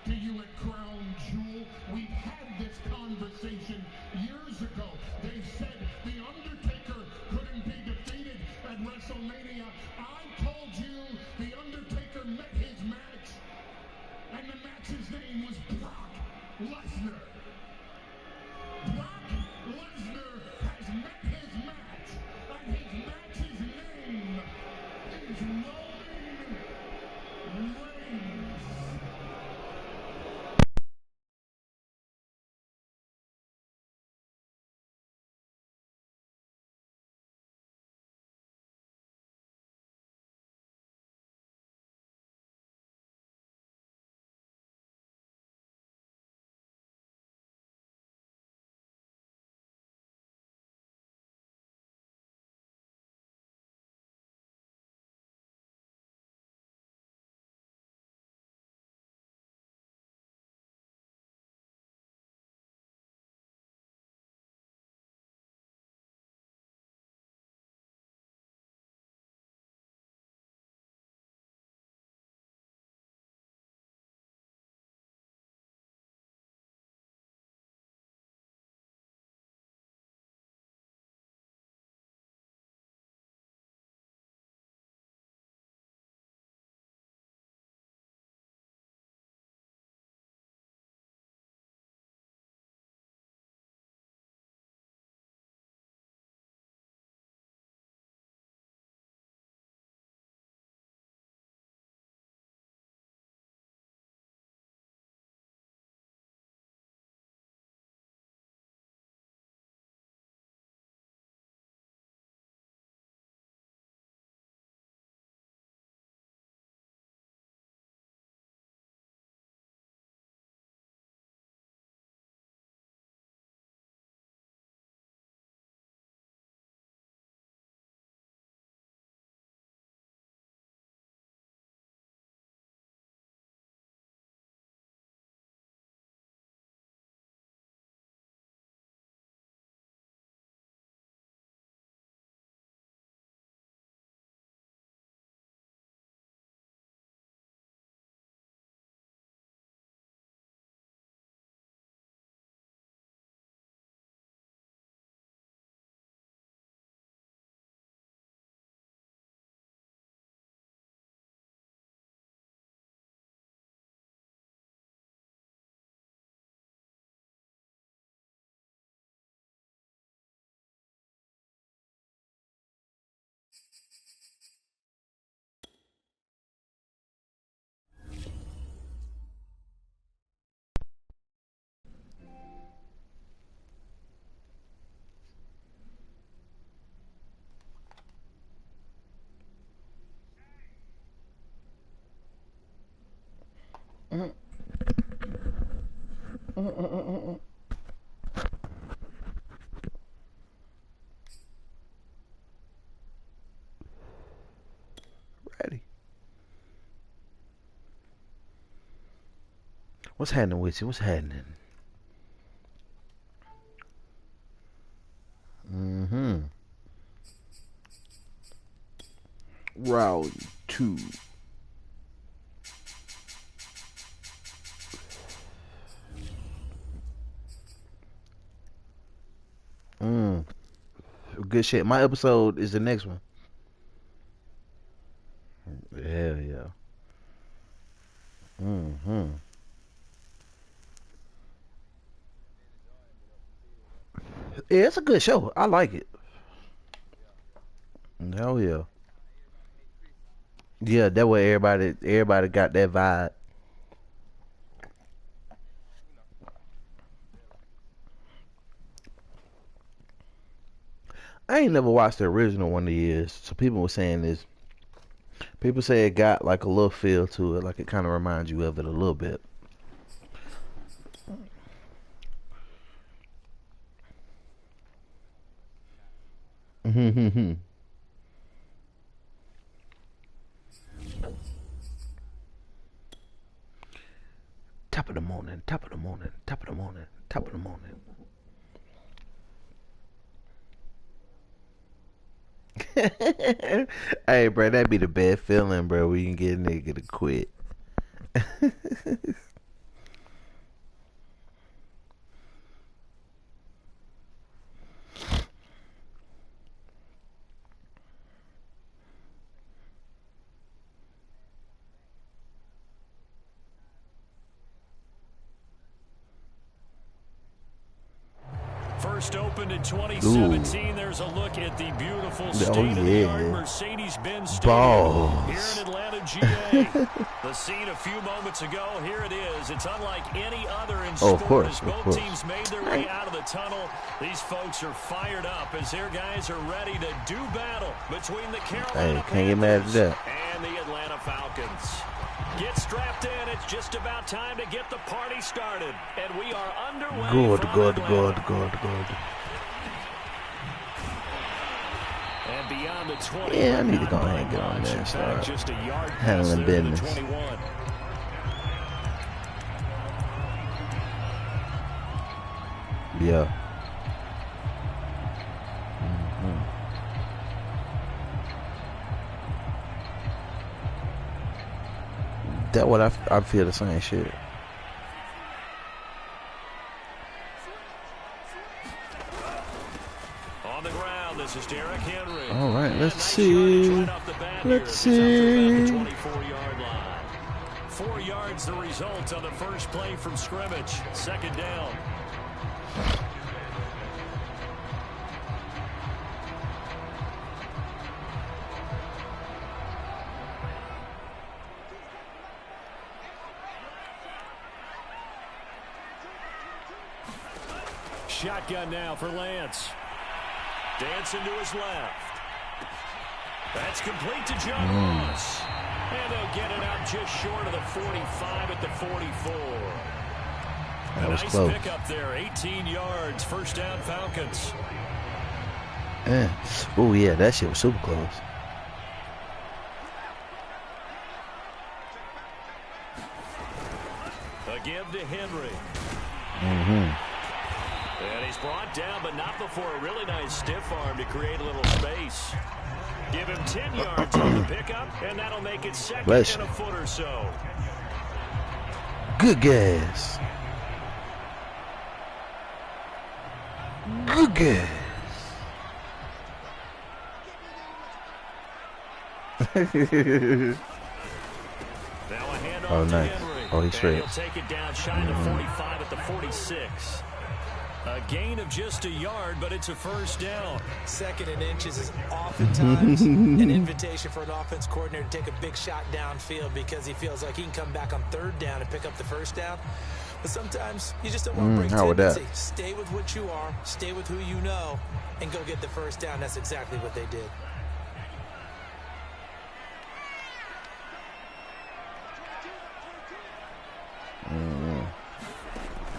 to you at Crown Jewel. We've had this conversation years ago. They said The Undertaker couldn't be defeated at WrestleMania. I told you The Undertaker met his match, and the match's name was Brock Lesnar. Brock Lesnar has met his match, and his match's name is Roman Reigns. Ready. What's happening with you? What's happening? Round 2. Good shit. My episode is the next one. Hell yeah. Yeah, it's a good show. I like it. Hell yeah. Yeah, that way everybody got that vibe. I ain't never watched the original one of years, so people were saying this. People say it got like a little feel to it, like it kind of reminds you of it a little bit. Top of the morning, top of the morning, top of the morning, top of the morning. Hey, bro, that'd be the best feeling, bro, when you can get a nigga to quit. First opened in 2017. Ooh. There's a look at the beautiful state-of-the-art Mercedes-Benz Stadium here in Atlanta, GA. The scene a few moments ago. Here it is. It's unlike any other in sport. Of course, as both teams made their way out of the tunnel, these folks are fired up as their guys are ready to do battle between the Carolina Panthers and the Atlanta Falcons. Get strapped in. It's just about time to get the party started. And we are underway. Good. And beyond the 20. Yeah, I need to go ahead and get on there and start handling business. Yeah. That's what I feel the same shit. On the ground, this is Derrick Henry. All right, let's see. Let's see. 24-yard line. 4 yards the result on the first play from scrimmage. Second down. Shotgun now for Lance. Dancing to his left. That's complete to John Ross. And they'll get it out just short of the 45 at the 44. That was nice close. pickup there. 18 yards. First down, Falcons. Oh, yeah, that shit was super close. A give to Henry. And he's brought down, but not before a really nice stiff arm to create a little space. Give him 10 yards on the pickup, and that'll make it second and a foot or so. Good gas. Good gas. Oh, nice. Oh, he's straight. He'll take it down shy of the 45 at the 46. A gain of just a yard, but it's a first down. Second and inches is oftentimes an invitation for an offense coordinator to take a big shot downfield because he feels like he can come back on third down and pick up the first down. But sometimes you just don't want to break tendency. Stay with what you are, stay with who you know, and go get the first down. That's exactly what they did.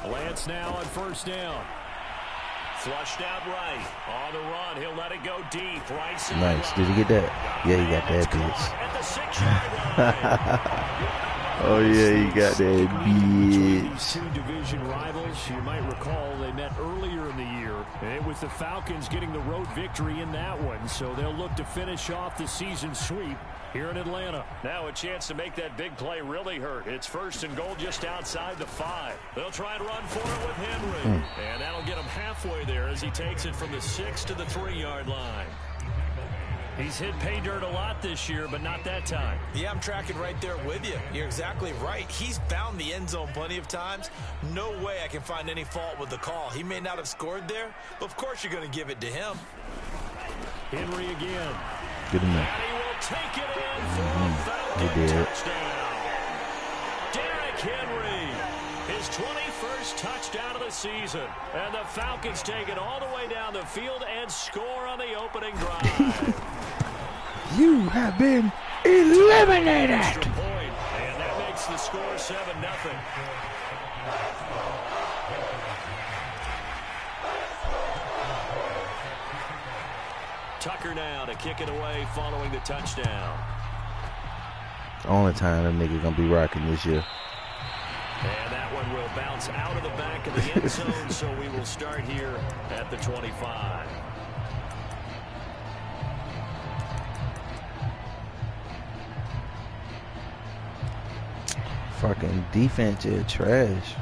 Lance now on first down. Flushed out right. On the run. He'll let it go deep. Right side. Nice. Did he get that? Yeah, he got that bitch. At the 6-yard line. Oh, yeah, he got that bitch. These two division rivals, you might recall, they met earlier in the year. And it was the Falcons getting the road victory in that one. So they'll look to finish off the season sweep here in Atlanta. Now a chance to make that big play really hurt. It's first and goal just outside the 5. They'll try and run for it with Henry. And that'll get him halfway there as he takes it from the 6 to the 3-yard line. He's hit pay dirt a lot this year, but not that time. Yeah, I'm tracking right there with you. You're exactly right. He's found the end zone plenty of times. No way I can find any fault with the call. He may not have scored there, but of course you're going to give it to him. Henry again. Good enough. And he will take it in for a Falcon touchdown. Derrick Henry, his 21st touchdown of the season. And the Falcons take it all the way down the field and score on the opening drive. You have been eliminated. Extra point, and that makes the score 7-0. Tucker now to kick it away following the touchdown. Only time that nigga gonna be rocking this year. And that one will bounce out of the back of the end zone, so we will start here at the 25. Fucking defense is trash.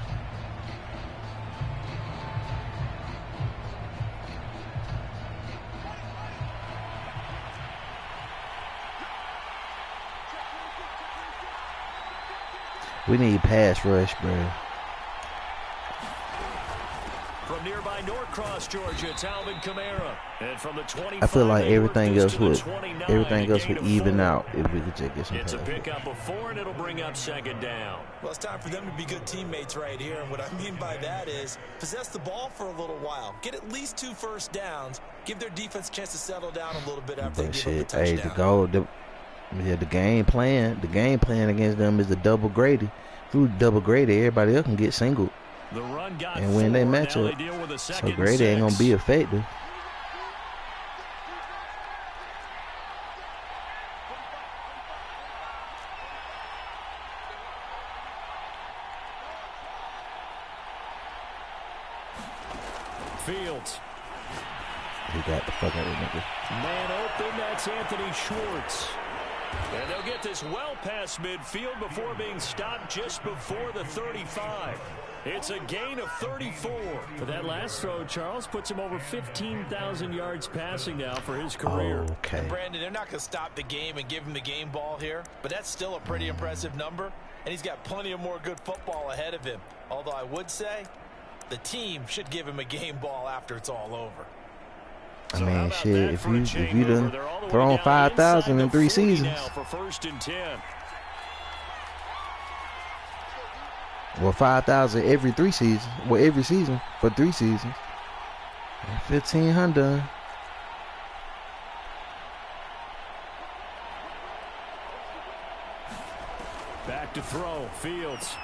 We need pass rush, bro. From nearby Norcross, Georgia, it's Alvin Kamara. And from the 25, I feel like everything else would even 4. out if we could just get some It's a pass. pickup of 4, and it'll bring up second down. Well, it's time for them to be good teammates right here. And what I mean by that is possess the ball for a little while. Get at least 2 first downs. Give their defense a chance to settle down a little bit after they give up a touchdown. Hey, the game plan against them is the double Grady. If we double Grady, everybody else can get singled The run got and win 4. their Now they matchup. deal with a So second Grady ain't gonna 6. be effective. Fields. He got the fuck out of nigga. Man open, that's Anthony Schwartz. And they'll get this well past midfield before being stopped just before the 35. It's a gain of 34. But that last throw, Charles, puts him over 15,000 yards passing now for his career. Okay. And Brandon, they're not going to stop the game and give him the game ball here, but that's still a pretty impressive number, and he's got plenty of more good football ahead of him. Although I would say the team should give him a game ball after it's all over. I mean, shit, if you done thrown 5,000 in 3 seasons. For 1st and 10. Well, 5,000 every 3 seasons. Well, every season for 3 seasons. 1,500. Back to throw. Fields.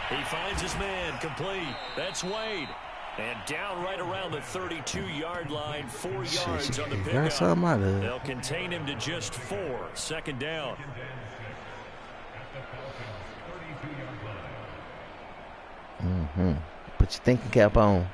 He finds his man. Complete. That's Wade. And down right around the 32-yard line. 4 yards on the pickup. They'll contain him to just 4. 2nd down. Put your thinking cap on.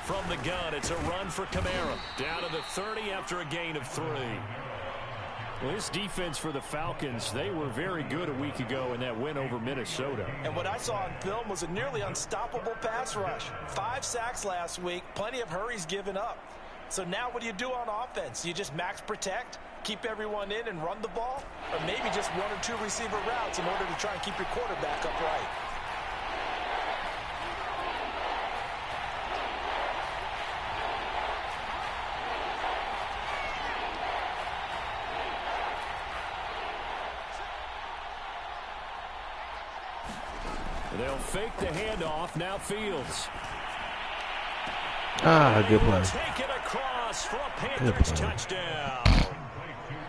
From the gun, it's a run for Kamara. Down to the 30 after a gain of 3. Well, this defense for the Falcons, they were very good a week ago in that win over Minnesota. And what I saw on film was a nearly unstoppable pass rush. 5 sacks last week, plenty of hurries given up. So now what do you do on offense? You just max protect, keep everyone in and run the ball? Or maybe just 1 or 2 receiver routes in order to try and keep your quarterback upright? They'll fake the handoff. Now Fields. Good play. Take it across for a Panthers touchdown.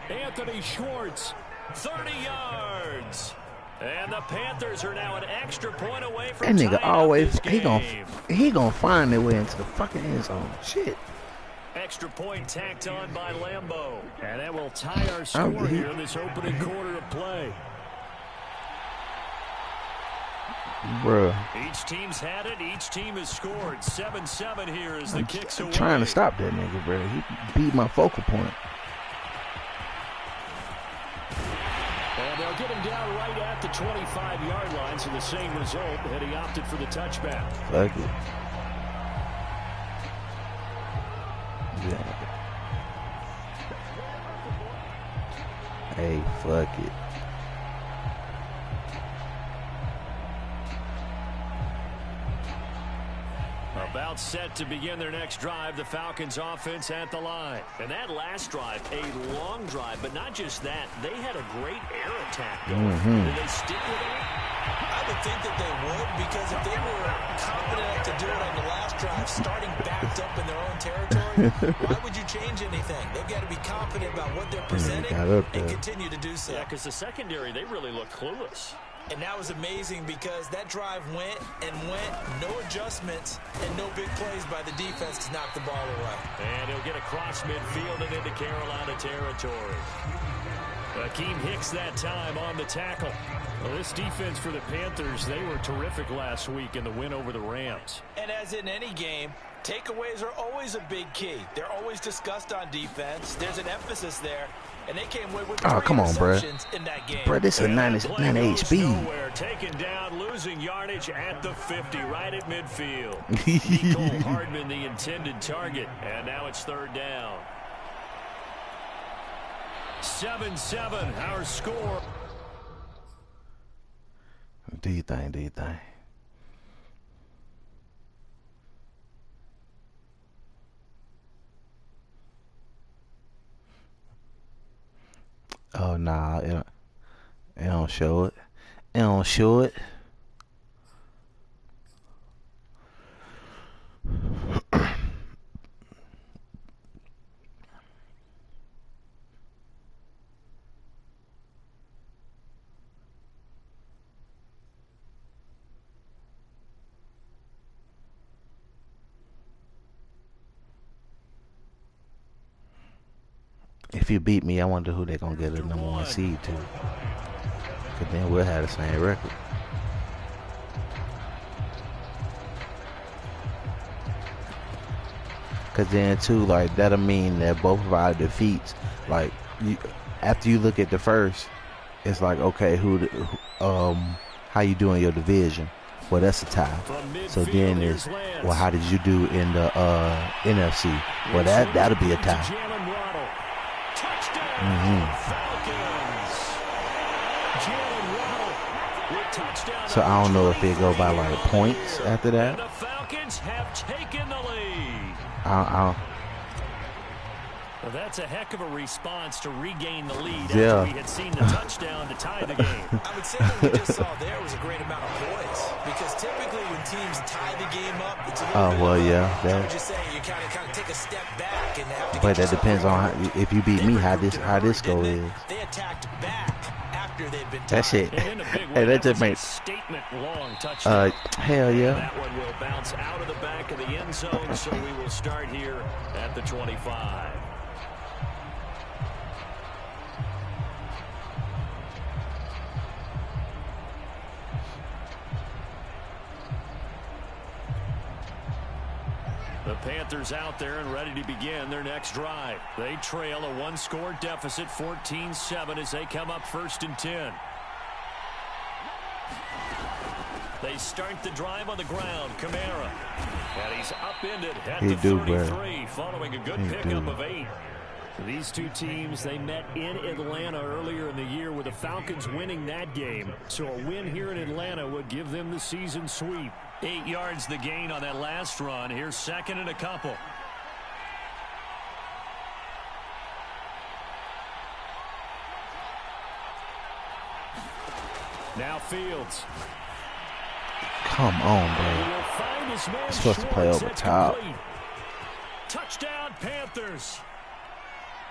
Anthony Schwartz. 30 yards. And the Panthers are now an extra point away That from nigga tying always up this game. he gonna find their way into the fucking end zone. Shit. Extra point tacked on by Lambeau. And that will tie our score here in this opening quarter of play. Bruh. Each team's had it. Each team has scored. 7-7 here as the kicks away. I'm trying to stop that nigga, bro. He beat my focal point. And they'll get him down right at the 25-yard line, so the same result, and he opted for the touchback. Fuck it. Yeah. Hey, fuck it. About set to begin their next drive, the Falcons offense at the line. And that last drive, a long drive, but not just that. They had a great air attack going. Did they stick with it? I would think that they would, because if they were confident enough to do it on the last drive, starting backed up in their own territory, why would you change anything? They've got to be confident about what they're presenting and continue to do so. Yeah, because the secondary, they really look clueless. And that was amazing because that drive went and went, no adjustments and no big plays by the defense to knock the ball away. And he'll get across midfield and into Carolina territory. Akeem Hicks that time on the tackle. Well, this defense for the Panthers, they were terrific last week in the win over the Rams. And as in any game, takeaways are always a big key. They're always discussed on defense. There's an emphasis there. And they came away with 3 interceptions in that game. Bro, this is 98 speed. Nowhere, taken down, losing yardage at the 50, right at midfield. Nicole Hardman, the intended target. And now it's 3rd down. 7-7, our score. Do you think? Oh, nah, it don't show it. It don't show it. If you beat me, I wonder who they're going to get a number 1 seed to. Because then we'll have the same record. Because then, too, like, that'll mean that both of our defeats, like, after you look at the first, it's like, okay, how you do in your division? Well, that's a tie. So then it's, well, how did you do in the NFC? Well, that'll be a tie. So I don't know if they go by like points after that. The Falcons have taken the lead. Well, that's a heck of a response to regain the lead after we had seen the touchdown to tie the game. I would say what we just saw there was a great amount of poise, because typically when teams tie the game up, it's a little bit I would just say you kind of take a step back and have to. But that depends on if you beat me, how this score is. They attacked back after they'd been tied. That's it. Hey, that just makes statement long touchdown. Hell yeah. That one will bounce out of the back of the end zone, so we will start here at the 25. The Panthers out there and ready to begin their next drive. They trail a 1-score deficit, 14-7, as they come up 1st and 10. They start the drive on the ground. Kamara. And he's upended at the 33, following a good pickup of 8. These two teams, they met in Atlanta earlier in the year with the Falcons winning that game. So a win here in Atlanta would give them the season sweep. 8 yards the gain on that last run. Here's 2nd and a couple. Now Fields. Come on, bro. He's supposed to play over top. Touchdown, Panthers.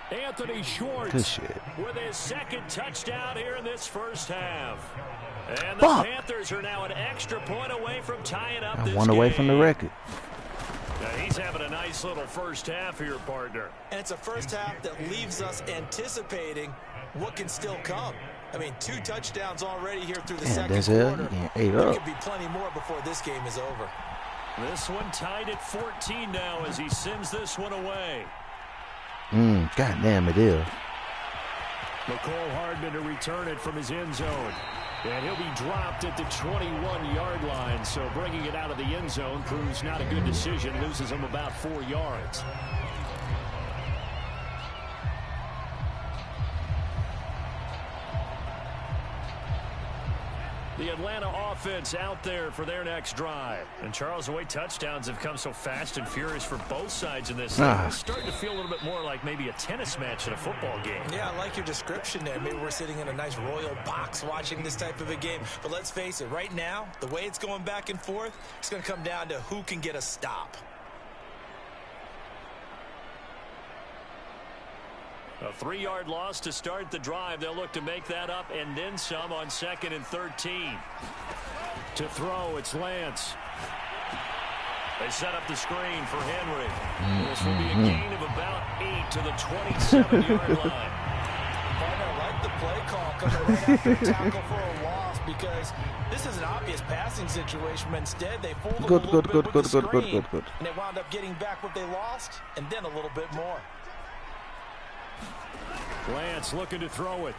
Anthony Schwartz Good shit. with his 2nd touchdown here in this first half. And the Panthers are now an extra point away from tying up this one away from the record. Now he's having a nice little first half here, partner. And it's a first half that leaves us anticipating what can still come. I mean, 2 touchdowns already here through the second quarter. There could be plenty more before this game is over. This one tied at 14 now as he sends this one away. God damn, it is. Nicole Hardman to return it from his end zone. And he'll be dropped at the 21-yard line. So bringing it out of the end zone proves not a good decision. Loses him about 4 yards. The Atlanta offense out there for their next drive. And Charles, the way touchdowns have come so fast and furious for both sides in this thing, it's starting to feel a little bit more like maybe a tennis match in a football game. Yeah, I like your description there. Maybe we're sitting in a nice royal box watching this type of a game. But let's face it, right now, the way it's going back and forth, it's going to come down to who can get a stop. A 3-yard loss to start the drive. They'll look to make that up and then some on 2nd and 13. To throw, it's Lance. They set up the screen for Henry. This will be a gain of about 8 to the 27-yard line. I like the play call coming right after a tackle for a loss, because this is an obvious passing situation, but instead they folded a little bit with the screen, and they wound up getting back what they lost, and then a little bit more. Lance looking to throw it.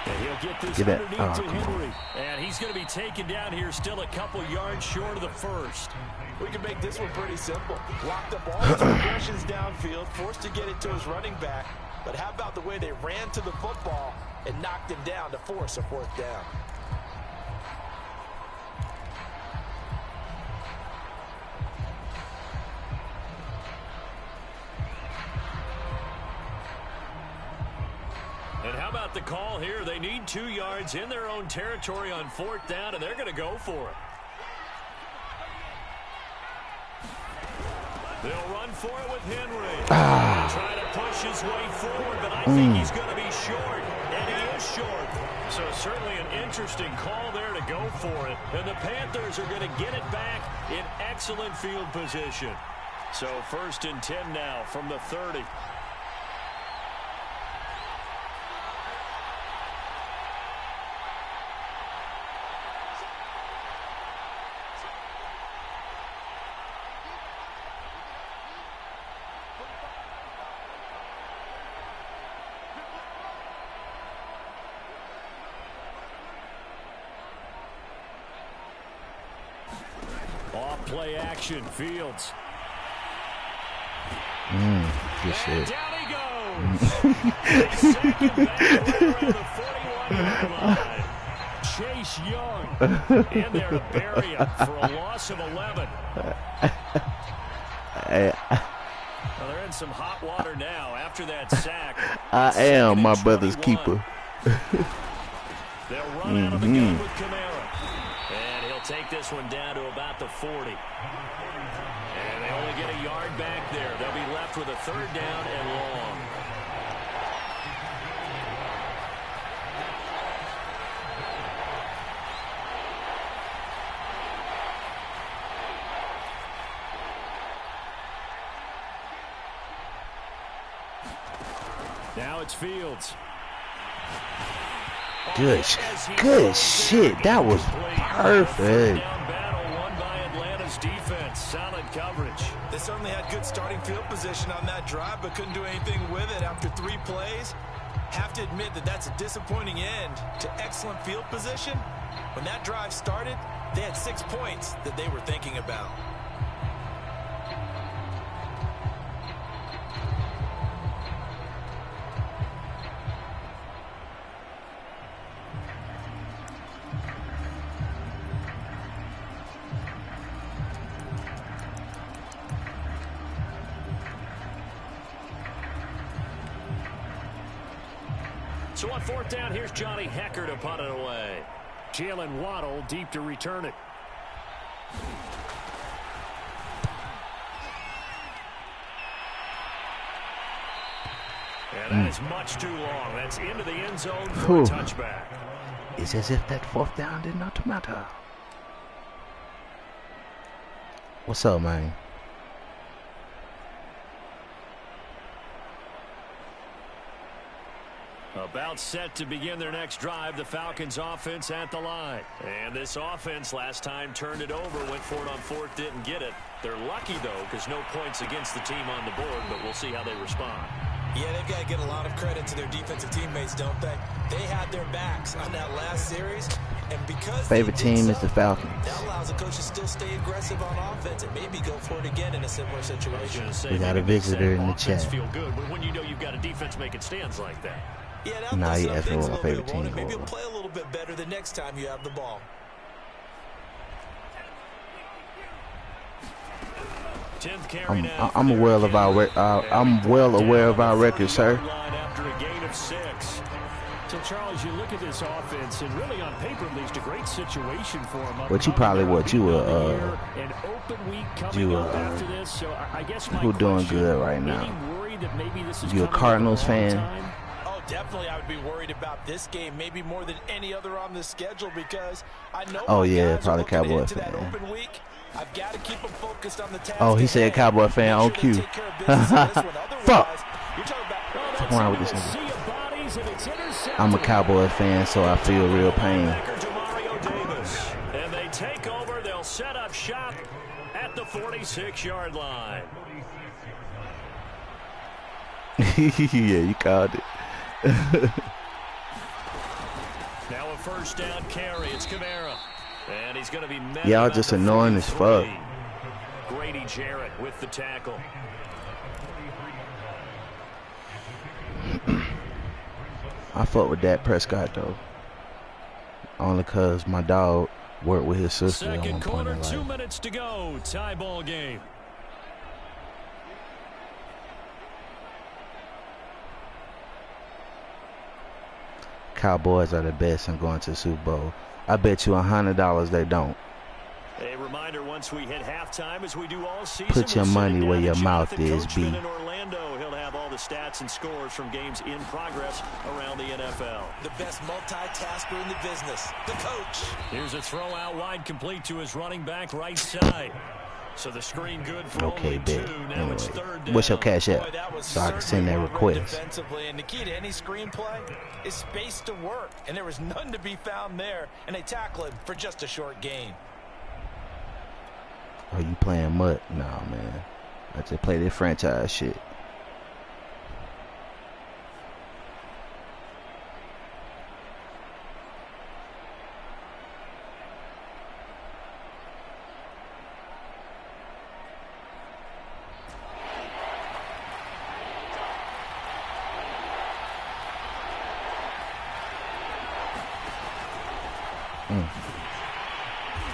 And he'll get this underneath to Henry. And he's going to be taken down here, still a couple yards short of the first. We can make this one pretty simple. Locked up all his progressions downfield, forced to get it to his running back. But how about the way they ran to the football and knocked him down to force a fourth down? And how about the call here? They need 2 yards in their own territory on 4th down, and they're going to go for it. They'll run for it with Henry. Try to push his way forward, but I think he's going to be short, and he is short. So certainly an interesting call there to go for it. And the Panthers are going to get it back in excellent field position. So 1st and 10 now from the 30. Play action, Fields. Good shit. Down he goes. Second back around the 41-yard line. Chase Young in there to bury him for a loss of 11. Well, they're in some hot water now after that sack. I am my brother's keeper. They'll run out of the gun with Kamara. Take this one down to about the 40. And they only get a yard back there. They'll be left with a 3rd down and long. Now it's Fields. Good shit. That was perfect. Solid coverage. They certainly had good starting field position on that drive, but couldn't do anything with it after 3 plays. Have to admit that that's a disappointing end to excellent field position. When that drive started, they had 6 points that they were thinking about. So on 4th down, here's Johnny Hecker to punt it away. Jalen Waddle deep to return it. And that is much too long. That's into the end zone for a touchback. It's as if that 4th down did not matter. What's up, man? About set to begin their next drive, the Falcons offense at the line. And this offense last time turned it over, went for it on 4th, didn't get it. They're lucky, though, because no points against the team on the board, but we'll see how they respond. Yeah, they've got to get a lot of credit to their defensive teammates, don't they? They had their backs on that last series, and because favorite team is the Falcons. That allows the coach to still stay aggressive on offense and maybe go for it again in a similar situation. We got a visitor in the chat. Feel good, but when you know you've got a defense making stands like that. Yeah, nah, he asked me what my favorite team was. Maybe you'll play a little bit better the next time you have the ball. I'm well aware of our record, sir. After a gain of 6. So, Charles, you look at this offense, and really on paper, at least a great situation for him. But you probably an open week coming up after this. So I guess you're doing good right now. That maybe this is you a Cardinals fan? Oh, definitely. I would be worried about this game, maybe more than any other on the schedule, because I know. Oh yeah, probably Cowboy fan. Open week. I've got to keep them focused on the task. Oh, he said Cowboy fan on cue. Fuck. What's wrong with this nigga? I'm a Cowboys fan, so I feel real pain. And they take over. They'll set up shop at the 46-yard line. Yeah, you called it. Now a first down carry. It's Kamara. And he's going to be met. Y'all just annoying as fuck. Grady Jarrett with the tackle. I fuck with Dak Prescott though, only cause my dog worked with his sister at one Second point quarter, in 2 life. minutes to go. Tie ball game. Cowboys are the best and going to the Super Bowl. I bet you $100 they don't. A reminder: once we hit halftime, as we do all season, Put your money where your mouth is, B. In Orlando, he'll have all the stats and scores from games in progress around the NFL. The best multitasker in the business, the coach. Here's a throw out wide, complete to his running back right side. So the screen good for Okay, only bet. two. Now Anyway, it's third down. what's your cash app? Boy, that was So I can send that certainly well read request. defensively, and the key to any screenplay is space to work, and there was none to be found there, and they tackle him for just a short gain. Are you playing mud? Nah, man. I just play this franchise shit.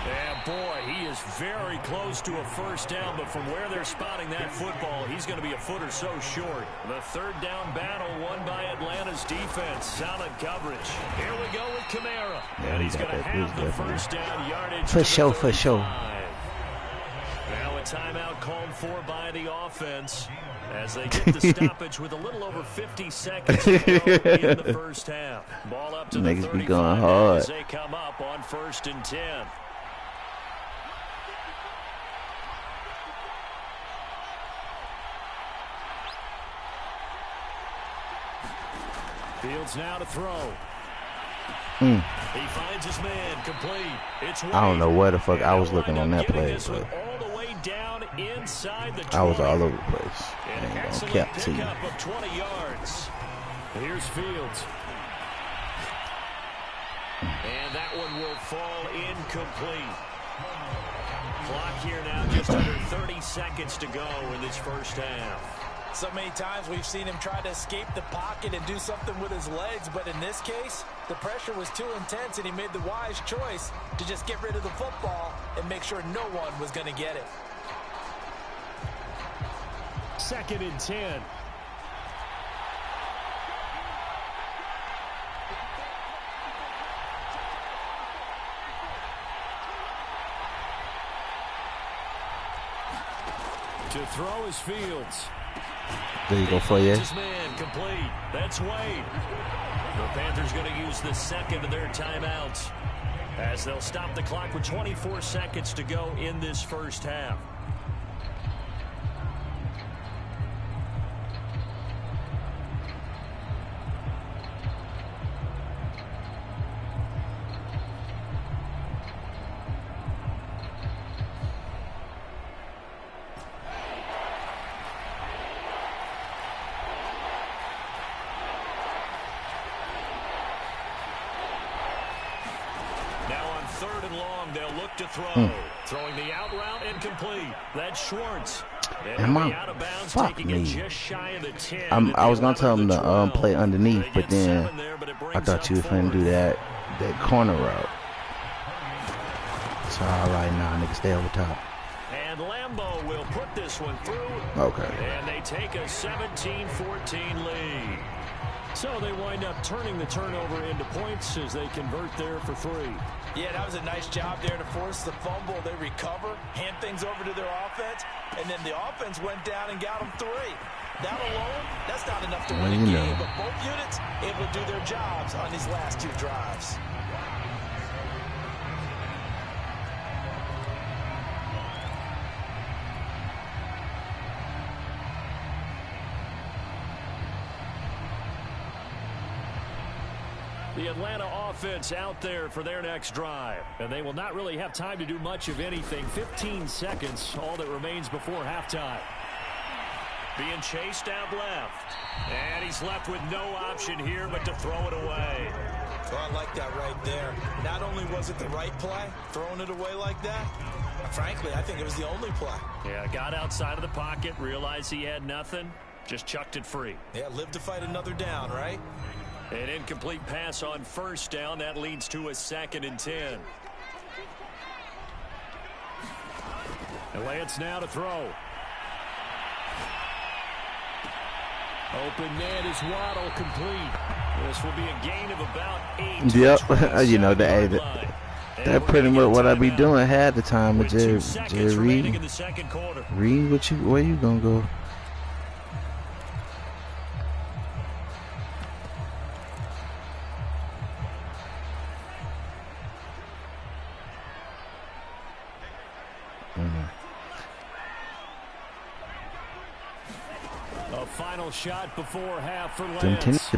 Yeah, boy, he is very close to a first down, but from where they're spotting that football, he's going to be a foot or so short. The third down battle won by Atlanta's defense. Solid coverage. Here we go with Kamara. Yeah, And he's got going to that boost, have the definitely. first down yardage. For to sure, the for sure. 35. Now a timeout called for by the offense as they get the stoppage with a little over 50 seconds to go in the first half. Ball up to the Niggas 35 be going now hard. as they come up on 1st and 10. Fields now to throw. He finds his man, complete. It's Wade. I don't know where the fuck I was And looking on wind up that getting play, this one but all the way down inside the 20. I was all over the place. I An ain't gonna excellent cap to you. pickup of 20 yards. Here's Fields. And that one will fall incomplete. Clock here now, just under 30 seconds to go in this first half. So many times we've seen him try to escape the pocket and do something with his legs, but in this case, the pressure was too intense and he made the wise choice to just get rid of the football and make sure no one was going to get it. 2nd and 10. To throw is Fields. There you go for you. His man complete. That's Wade. The Panthers going to use the second of their timeouts as they'll stop the clock with 24 seconds to go in this first half. To throw. Throwing the out route incomplete. That's Schwartz. Am I? Out of bounds, Fuck taking me. it just shy of the 10 I was gonna tell him to 12. play underneath, They but get then 7 there, but it I brings thought up you were finna do 4th. that corner route. So all right, now nigga, stay over top. And Lambeau will put this one through. Okay. And they take a 17-14 lead. So they wind up turning the turnover into points as they convert there for 3. Yeah, that was a nice job there to force the fumble. They recover, hand things over to their offense, and then the offense went down and got them 3. That alone, that's not enough to Well, win a you game, know. but both units able to do their jobs on these last 2 drives. The Atlanta offense out there for their next drive. And they will not really have time to do much of anything. 15 seconds, all that remains before halftime. Being chased out left. And he's left with no option here but to throw it away. Well, I like that right there. Not only was it the right play, throwing it away like that, frankly, I think it was the only play. Yeah, got outside of the pocket, realized he had nothing, just chucked it free. Yeah, live to fight another down, right? An incomplete pass on first down. That leads to a 2nd and 10. And Lance now to throw. Open man is Waddle, complete. This will be a gain of about 8. Yep, you know, that pretty much what I be doing half the time with Jerry Reed. Reed, where you gonna go? A final shot before half for Lance.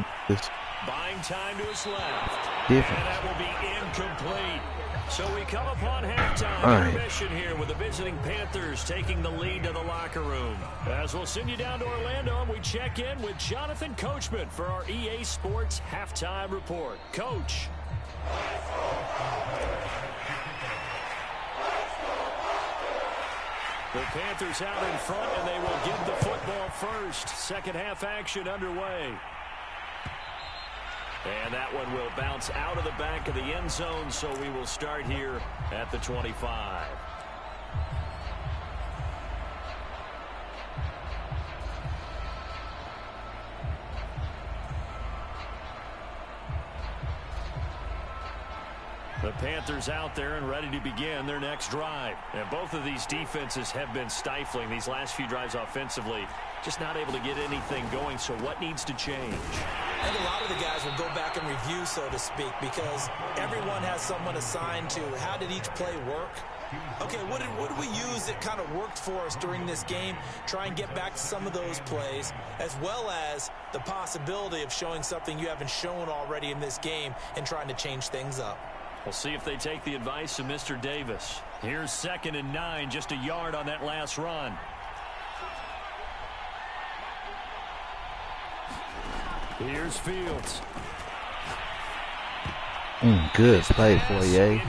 Buying time to his left. Different. And that will be incomplete. So we come upon halftime. Intermission here with the visiting Panthers taking the lead to the locker room. As we'll send you down to Orlando, and we check in with Jonathan Coachman for our EA Sports Halftime Report. Coach. The Panthers out in front, and they will give the football first. Second half action underway. And that one will bounce out of the back of the end zone, so we will start here at the 25. The Panthers out there and ready to begin their next drive. And both of these defenses have been stifling these last few drives offensively. Just not able to get anything going, so what needs to change? I think a lot of the guys will go back and review, so to speak, because everyone has someone assigned to how did each play work. Okay, what did we use that kind of worked for us during this game? Try and get back to some of those plays, as well as the possibility of showing something you haven't shown already in this game and trying to change things up. We'll see if they take the advice of Mr. Davis. Here's 2nd and 9, just a yard on that last run. Here's Fields. Good play for you.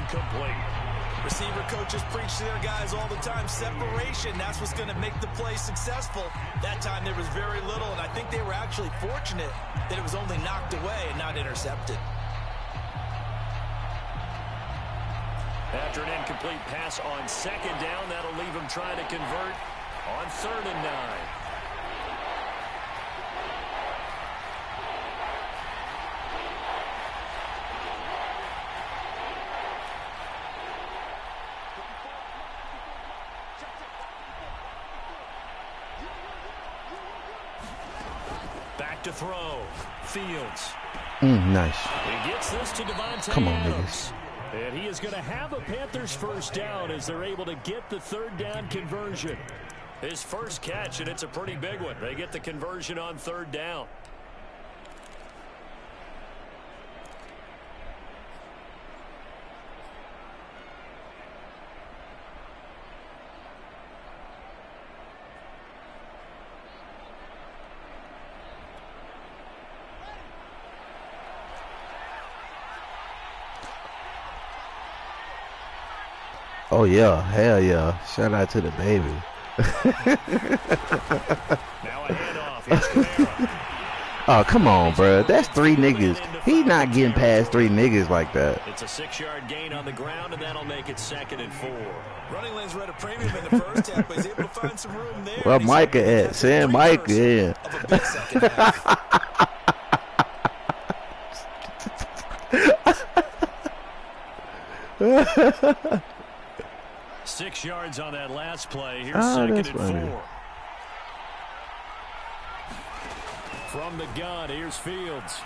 Receiver coaches preach to their guys all the time. Separation, that's what's going to make the play successful. That time there was very little, and I think they were actually fortunate that it was only knocked away and not intercepted. After an incomplete pass on 2nd down, that'll leave him trying to convert on 3rd and 9. Back to throw. Fields. Nice. He gets this to Devontae Come on, Adams. niggas. And he is going to have a Panthers first down as they're able to get the 3rd down conversion. His first catch, and it's a pretty big one. They get the conversion on 3rd down. Oh, yeah. Hell yeah. Shout out to the baby. Now a handoff. Here's Kamara. Oh, come on, bro. That's 3 niggas. He not getting past 3 niggas like that. It's a 6-yard gain on the ground, and that'll make it 2nd and 4. Running lanes were at a premium in the first half, but he's able to find some room there. Well, Micah at. Sam Micah, yeah. Of a big second half. 6 yards on that last play. Here's 2nd and 4. From the gun, here's Fields.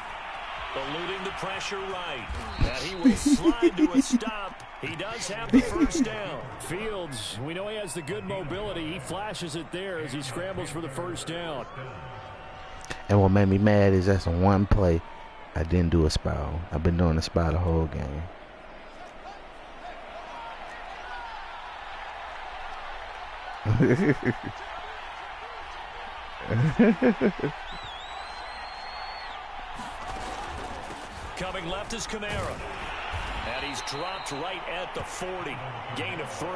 Eluding the pressure right. And he will slide to a stop. He does have the first down. Fields, we know he has the good mobility. He flashes it there as he scrambles for the first down. And what made me mad is that's a one play. I didn't do a spout. I've been doing a spout the whole game. Coming left is Kamara. And he's dropped right at the 40. Gain of 3.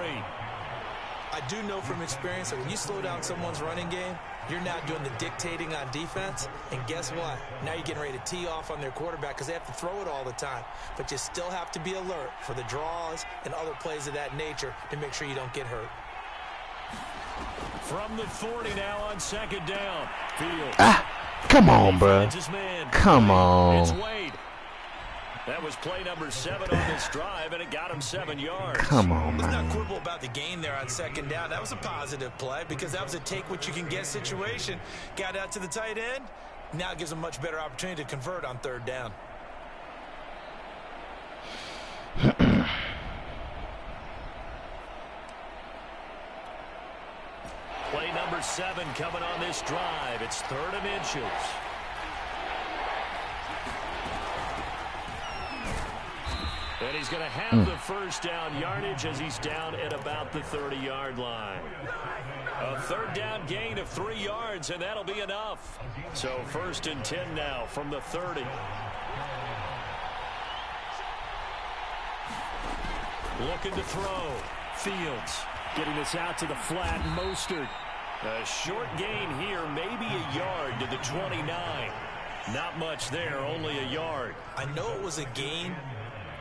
I do know from experience that when you slow down someone's running game, you're now doing the dictating on defense. And guess what? Now you're getting ready to tee off on their quarterback because they have to throw it all the time. But you still have to be alert for the draws and other plays of that nature to make sure you don't get hurt. From the 40 now on 2nd down. Fields. Come on, bro. Come It's on. Wade. That was play number 7 on this drive, and it got him 7 yards. Come on, Let's not man. quibble about the gain there on 2nd down. That was a positive play because that was a take-what-you-can-get situation. Got out to the tight end. Now it gives them a much better opportunity to convert on 3rd down. Play number 7 coming on this drive. It's 3rd and inches. And he's going to have the first down yardage as he's down at about the 30-yard line. A 3rd down gain of 3 yards, and that'll be enough. So 1st and 10 now from the 30. Looking to throw. Fields getting this out to the flat. Mostert. A short gain here, maybe a yard to the 29. Not much there, only a yard. I know it was a gain,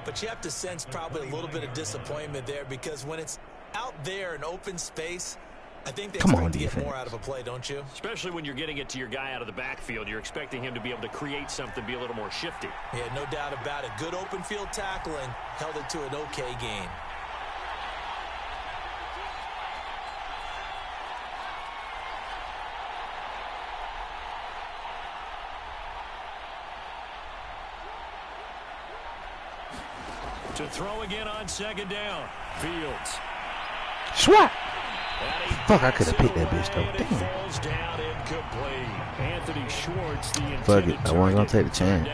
but you have to sense probably a little bit of disappointment there because when it's out there in open space, I think they expect to get more out of a play, don't you? Especially when you're getting it to your guy out of the backfield. You're expecting him to be able to create something, be a little more shifty. Yeah, no doubt about it. Good open field tackling, held it to an okay gain. To throw again on 2nd down. Fields. Swat. Fuck, I could have picked that bitch though. Damn. Falls down incomplete. Anthony Schwartz, the Fuck it. I wasn't gonna take the chance.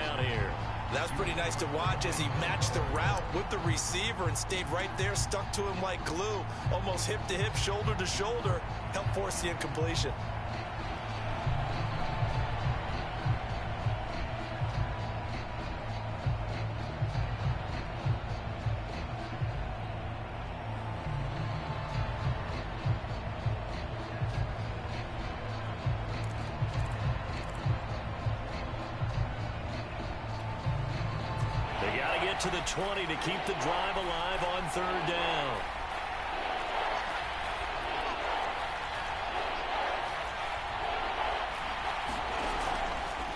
That was pretty nice to watch as he matched the route with the receiver and stayed right there, stuck to him like glue, almost hip to hip, shoulder to shoulder, helped force the incompletion. To the 20 to keep the drive alive on 3rd down.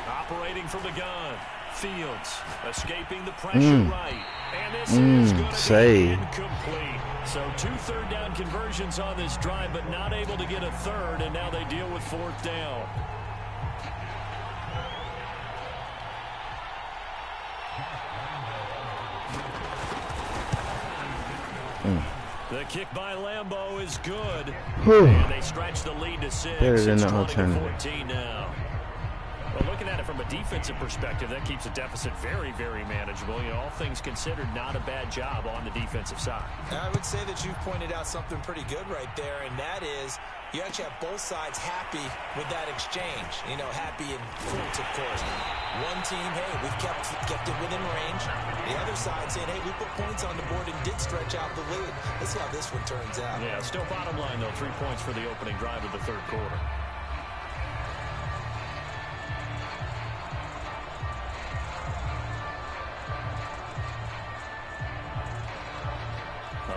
Operating from the gun. Fields escaping the pressure right. And this is going to be incomplete. So 2 3rd down conversions on this drive, but not able to get a 3rd, and now they deal with 4th down. The kick by Lambeau is good. And they stretch the lead to 6. It's 20-14 now. Well, looking at it from a defensive perspective, that keeps the deficit very, very manageable. You know, all things considered, not a bad job on the defensive side. I would say that you've pointed out something pretty good right there, and that is you actually have both sides happy with that exchange. You know, happy in quotes, of course. One team, hey, we've kept it within range. The other side saying, hey, we put points on the board and did stretch out the lead. Let's see how this one turns out. Yeah, still bottom line, though, 3 points for the opening drive of the 3rd quarter.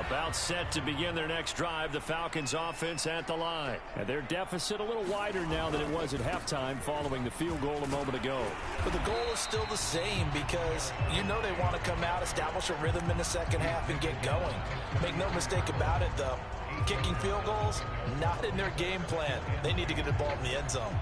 About set to begin their next drive, the Falcons offense at the line. And their deficit a little wider now than it was at halftime following the field goal a moment ago. But the goal is still the same because you know they want to come out, establish a rhythm in the second half, and get going. Make no mistake about it, though. Kicking field goals, not in their game plan. They need to get the ball in the end zone.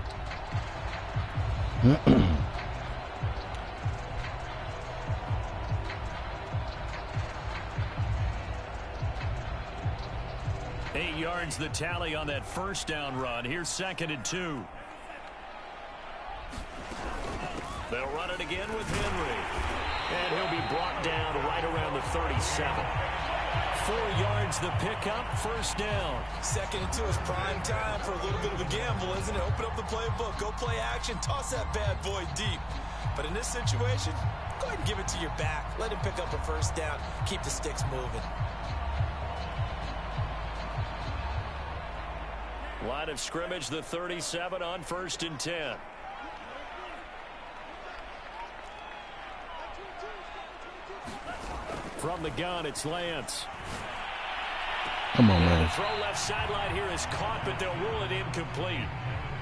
8 yards the tally on that 1st down run. Here's 2nd and 2. They'll run it again with Henry. And he'll be brought down right around the 37. 4 yards the pickup, first down. 2nd and 2 is prime time for a little bit of a gamble, isn't it? Open up the playbook, go play action, toss that bad boy deep. But in this situation, go ahead and give it to your back. Let him pick up a first down. Keep the sticks moving. Line of scrimmage, the 37 on 1st and 10. From the gun, it's Lance. Come on, man. The throw left sideline here is caught, but they'll rule it incomplete.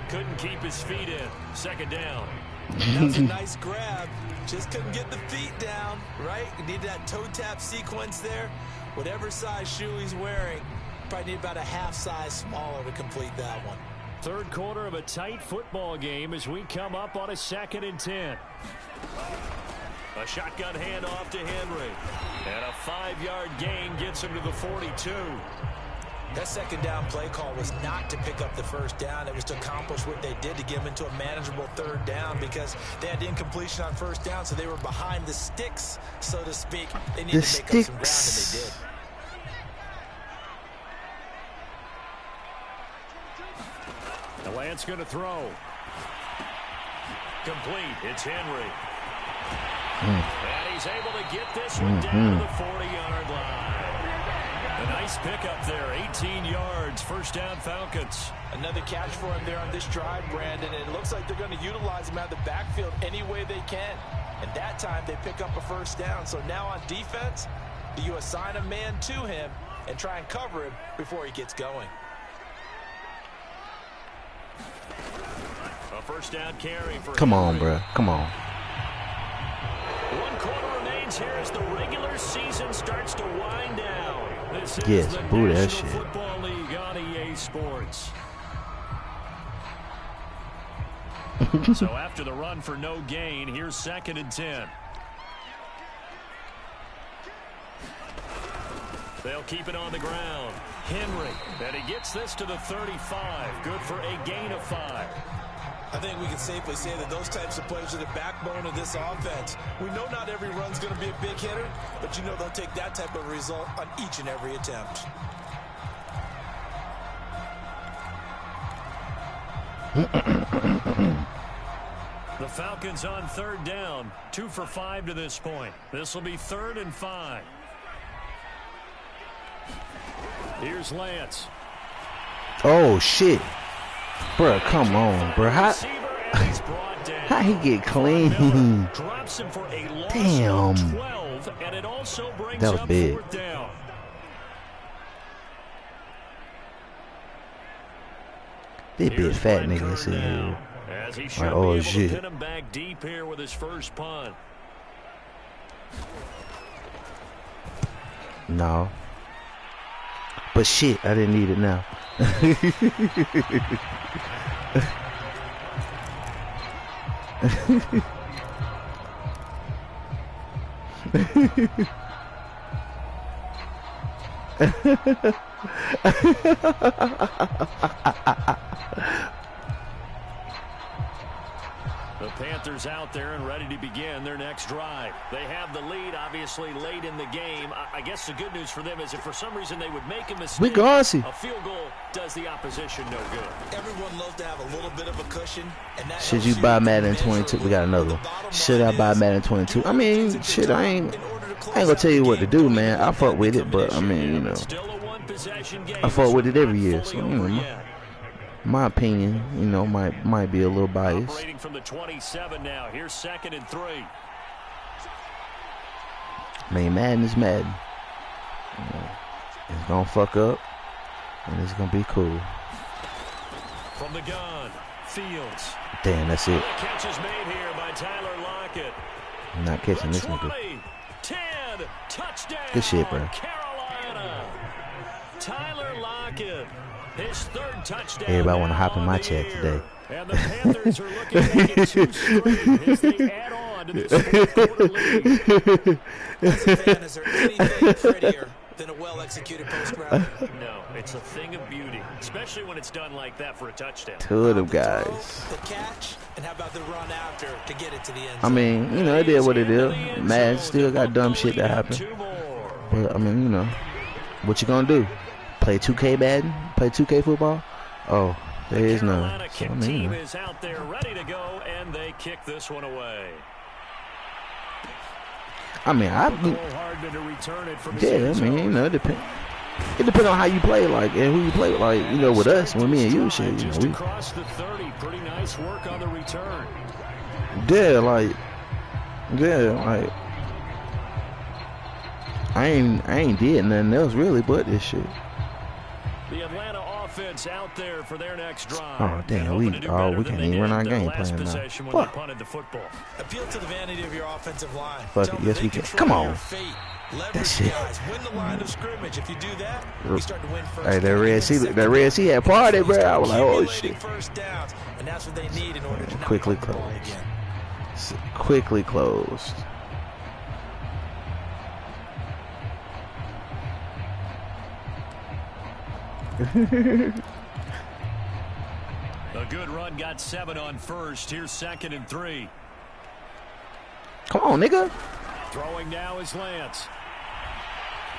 Couldn't keep his feet in. 2nd down. That was a nice grab. Just couldn't get the feet down, right? You need that toe tap sequence there. Whatever size shoe he's wearing, probably need about a half size smaller to complete that one. 3rd quarter of a tight football game as we come up on a 2nd and 10. A shotgun handoff to Henry. And a 5-yard gain gets him to the 42. That 2nd down play call was not to pick up the first down. It was to accomplish what they did to get them into a manageable 3rd down because they had incompletion on 1st down, so they were behind the sticks, so to speak. They needed to make up some ground, and they did. The Lance going to throw. Complete. It's Henry. And he's able to get this one down to the 40-yard line. A nice pickup there, 18 yards, first down Falcons. Another catch for him there on this drive, Brandon. And it looks like they're going to utilize him out of the backfield any way they can. And that time they pick up a first down. So now on defense, do you assign a man to him and try and cover him before he gets going? A first down carry for Come on, bro. Come on. 1 quarter remains here as the regular season starts to wind down. This is Yes, the boo that National shit. Football League on EA Sports. So after the run for no gain, here's 2nd and 10. They'll keep it on the ground. Henry, and he gets this to the 35. Good for a gain of 5. I think we can safely say that those types of plays are the backbone of this offense. We know not every run's going to be a big hitter, but you know they'll take that type of result on each and every attempt. The Falcons on 3rd down. 2 for 5 to this point. This will be 3rd and 5. Here's Lance. Oh, shit. Bruh, come on, bruh. How he get clean? Drops him for a loss Damn. of 12, and it also brings That was up big. 4th down. They big fat niggas in here. As he should Like, be oh, able shit. to pin him back deep here with his first punt. No. But shit, I didn't need it now. The Panthers out there and ready to begin their next drive. They have the lead, obviously, late in the game. I guess the good news for them is if for some reason they would make a mistake, We gonna see. a field goal does the opposition no good. Everyone loves to have a little bit of a cushion. And that Should helps you buy Madden measure 22? We got another one. the bottom Should I line buy is Madden 22? I mean, shit, I ain't in order to close gonna tell you out what the to do, game, man. I fuck with it, but I mean, you know, Still a one-possession game. I fuck with it every year. Not So, fully you know, over yet. my opinion, you know, might be a little biased. Operating from the 27 now. Here's 2nd and 3. I mean, Madden is Madden. You know, it's gonna fuck up, and it's gonna be cool. From the gun, Fields. Damn, that's it. The catch is made here by Tyler Lockett. I'm not catching this nigga. 20, 10, touchdown. Good shit, bro. Carolina. Tyler Lockett, his 3rd touchdown. Everybody wanna hop in my on the chat year. today. And the Panthers are looking to make it 2 straight as they add on to this 4th quarter lead. As a fan, is there anything prettier than a well-executed post route. No, it's a thing of beauty, especially when it's done like that for a touchdown. Two of them guys. The catch, and how about the run after to get it to the end zone? I mean, you know, it is what it is. Madden still got dumb shit that happen. But, I mean, you know, what you gonna do? Play 2K Madden? Play 2K football? Oh, there is none. So, I mean, team is out there ready to go, and they kick this one away. I mean, yeah, I mean, you know, it depends on how you play, like, and who you play with, like, you know, with us, when me and you, shit, you know, we across the 30, pretty nice work on the return. Yeah, like, I ain't did nothing else really but this shit. The Atlanta offense out there for their next drive. Oh damn, we can't even run our game plan now. Fuck. Appeal to the vanity of your offensive line. Fuck it, yes we can. Come on. That shit. Win the line of scrimmage. If you do that, you start to win first. Hey, that Red Sea had party, bro. I was like, oh shit. First downs, and that's what they need in order to quickly closed. Quickly closed. A good run, got 7 on first. Here's 2nd and 3. Come on, nigga. Throwing now is Lance.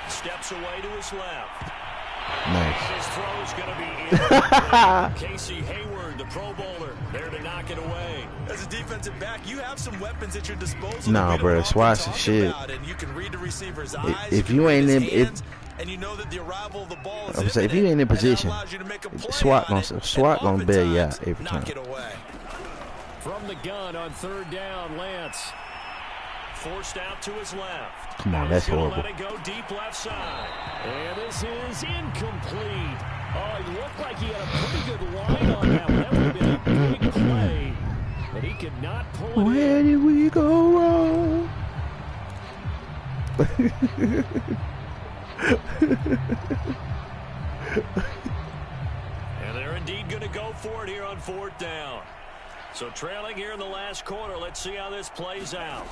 Steps away to his left. Nice. His throw's going to be in. Casey Hayward, the Pro Bowler, there to knock it away. As a defensive back, you have some weapons at your disposal. Nah, bro, SWAT's shit. And you can read the receiver's eyes. If you ain't in it, and you know that the arrival of the ball is if you ain't in position, SWAT gonna bail you out every time. From the gun on 3rd down, Lance forced out to his left. Come on, that's horrible. Let it go deep left side. And this is incomplete. Oh, it looked like he had a pretty good line on that one. That would have been a big play, but he could not pull it in. Where did we go wrong? And they're indeed going to go for it here on 4th down. So trailing here in the last quarter. Let's see how this plays out.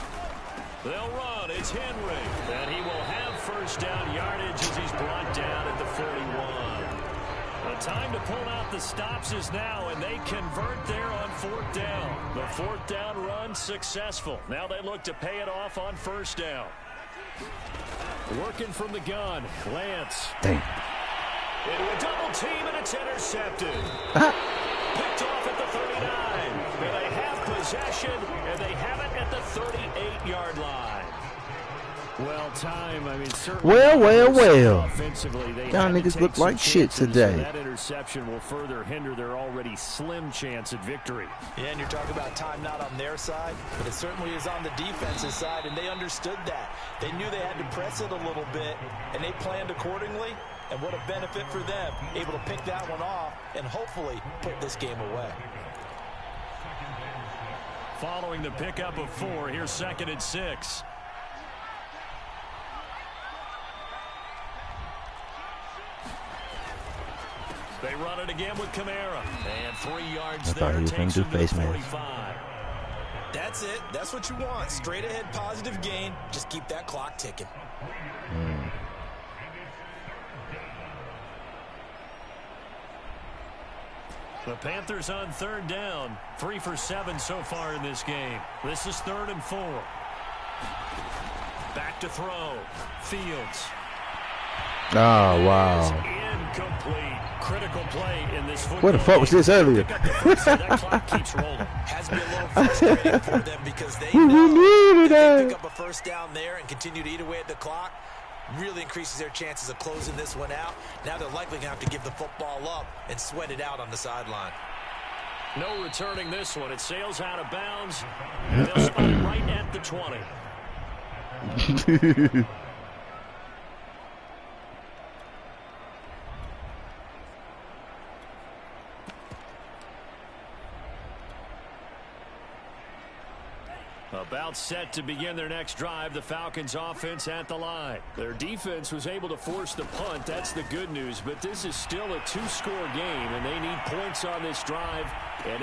They'll run. It's Henry. And he will have first down yardage as he's brought down at the 41. The time to pull out the stops is now, and they convert there on 4th down. The 4th down run successful. Now they look to pay it off on 1st down. Working from the gun, Lance. Dang. Into a double team, and it's intercepted. Picked off at the 39. And they have possession, and they have it at the 38-yard line. Well, time, I mean, certainly. Well. Offensively, y'all niggas look like shit today. That interception will further hinder their already slim chance at victory. Yeah, and you're talking about time not on their side, but it certainly is on the defensive side, and they understood that. They knew they had to press it a little bit, and they planned accordingly. And what a benefit for them, able to pick that one off and hopefully put this game away. Following the pickup of 4, here's 2nd and 6. They run it again with Kamara. And 3 yards there. Takes him to the 45. That's it. That's what you want. Straight ahead positive gain. Just keep that clock ticking. The Panthers on 3rd down. 3 for 7 so far in this game. This is 3rd and 4. Back to throw. Fields. Oh, wow. Incomplete. Critical play in this football. Where the fuck was this earlier? That clock keeps rolling. Has been a little frustrating for them because they know that they pick up a first down there and continue to eat away at the clock. Really increases their chances of closing this one out. Now they're likely going to have to give the football up and sweat it out on the sideline. No returning this one. It sails out of bounds. And they'll spot it right at the 20. About set to begin their next drive. The Falcons offense at the line. Their defense was able to force the punt. That's the good news. But this is still a 2-score game, and they need points on this drive And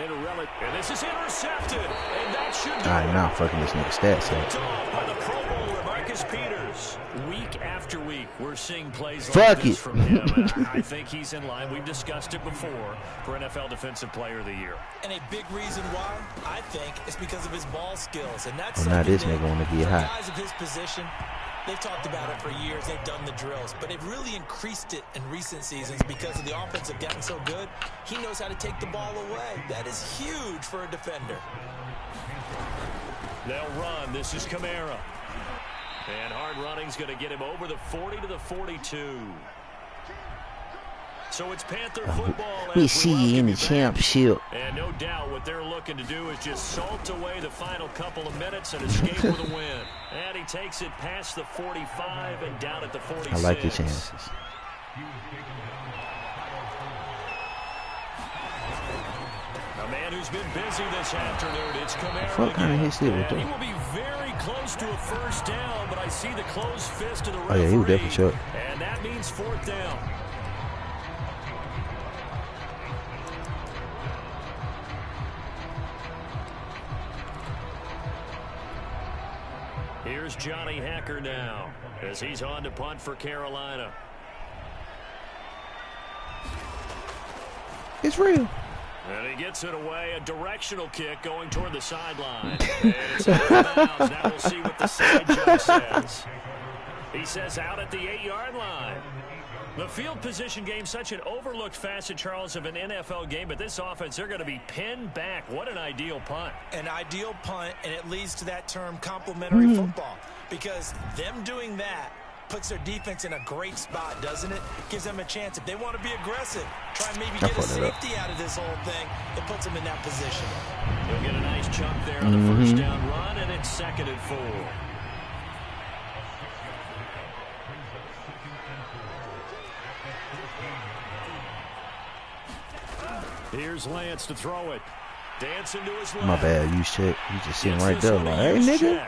this is intercepted. And that should do Alright, now I'm fucking this nigga stats up. by the Pro Bowler, Marcus Peters. Week after week, we're seeing plays Fuck like this it. from him. And I think he's in line. We've discussed it before for NFL Defensive Player of the Year. And a big reason why, I think, is because of his ball skills. And that's Oh, now this something nigga wanna that get for hot. guys of his position, they've talked about it for years. They've done the drills. But they've really increased it in recent seasons because of the offense have gotten so good. He knows how to take the ball away. That is huge for a defender. They'll run. This is Kamara. And hard running's going to get him over the 40 to the 42. So it's Panther football. We as see you welcome in the back. championship. And no doubt what they're looking to do is just salt away the final couple of minutes and escape with a win. And he takes it past the 45 and down at the 46. I like your chances. A man who's been busy this afternoon. It's Kamara. What kind of hit slip was And he that? will be very close to a first down, but I see the closed fist of the Oh referee. yeah, he was definitely short. And that means fourth down. Here's Johnny Hacker now as he's on to punt for Carolina. It's real. And he gets it away, a directional kick going toward the sideline. And it's out of bounds. Now we'll see what the side judge says. He says out at the 8-yard line. The field position game, such an overlooked facet, Charles, of an NFL game, but this offense, they're going to be pinned back. What an ideal punt. An ideal punt, and it leads to that term complementary football. Because them doing that puts their defense in a great spot, doesn't it? Gives them a chance. If they want to be aggressive, try and maybe get a safety out of this whole thing, it puts them in that position. They'll get a nice chunk there on the first down run, and it's 2nd and 4. Here's Lance to throw it. Dancing to his left. My bad, you shit. You just sitting right there like, hey nigga.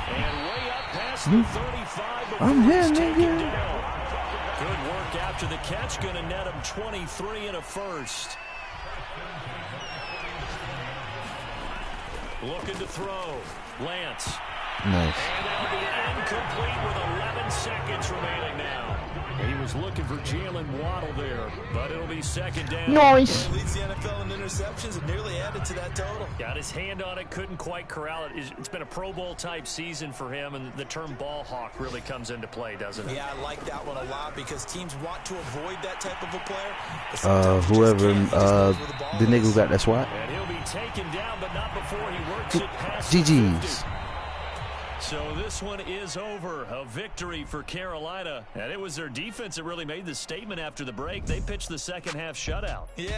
And way up past the 35 before I'm here, he's taken nigga. down. Good work after the catch. Going to net him 23 and a first. Looking to throw. Lance. Nice. And that'll be incomplete with 11 seconds remaining now. He was looking for Jalen Waddle there, but it'll be 2nd down. Nice. He leads the NFL in interceptions and nearly added to that total. Got his hand on it, couldn't quite corral it. It's been a Pro Bowl type season for him, and the term ball hawk really comes into play, doesn't it? Yeah, I like that one a lot because teams want to avoid that type of a player. Whoever, the nigga who got that swat. And he'll be taken down, but not before he works it past GG's. So this one is over. A victory for Carolina. And it was their defense that really made the statement after the break. They pitched the second half shutout. Yeah.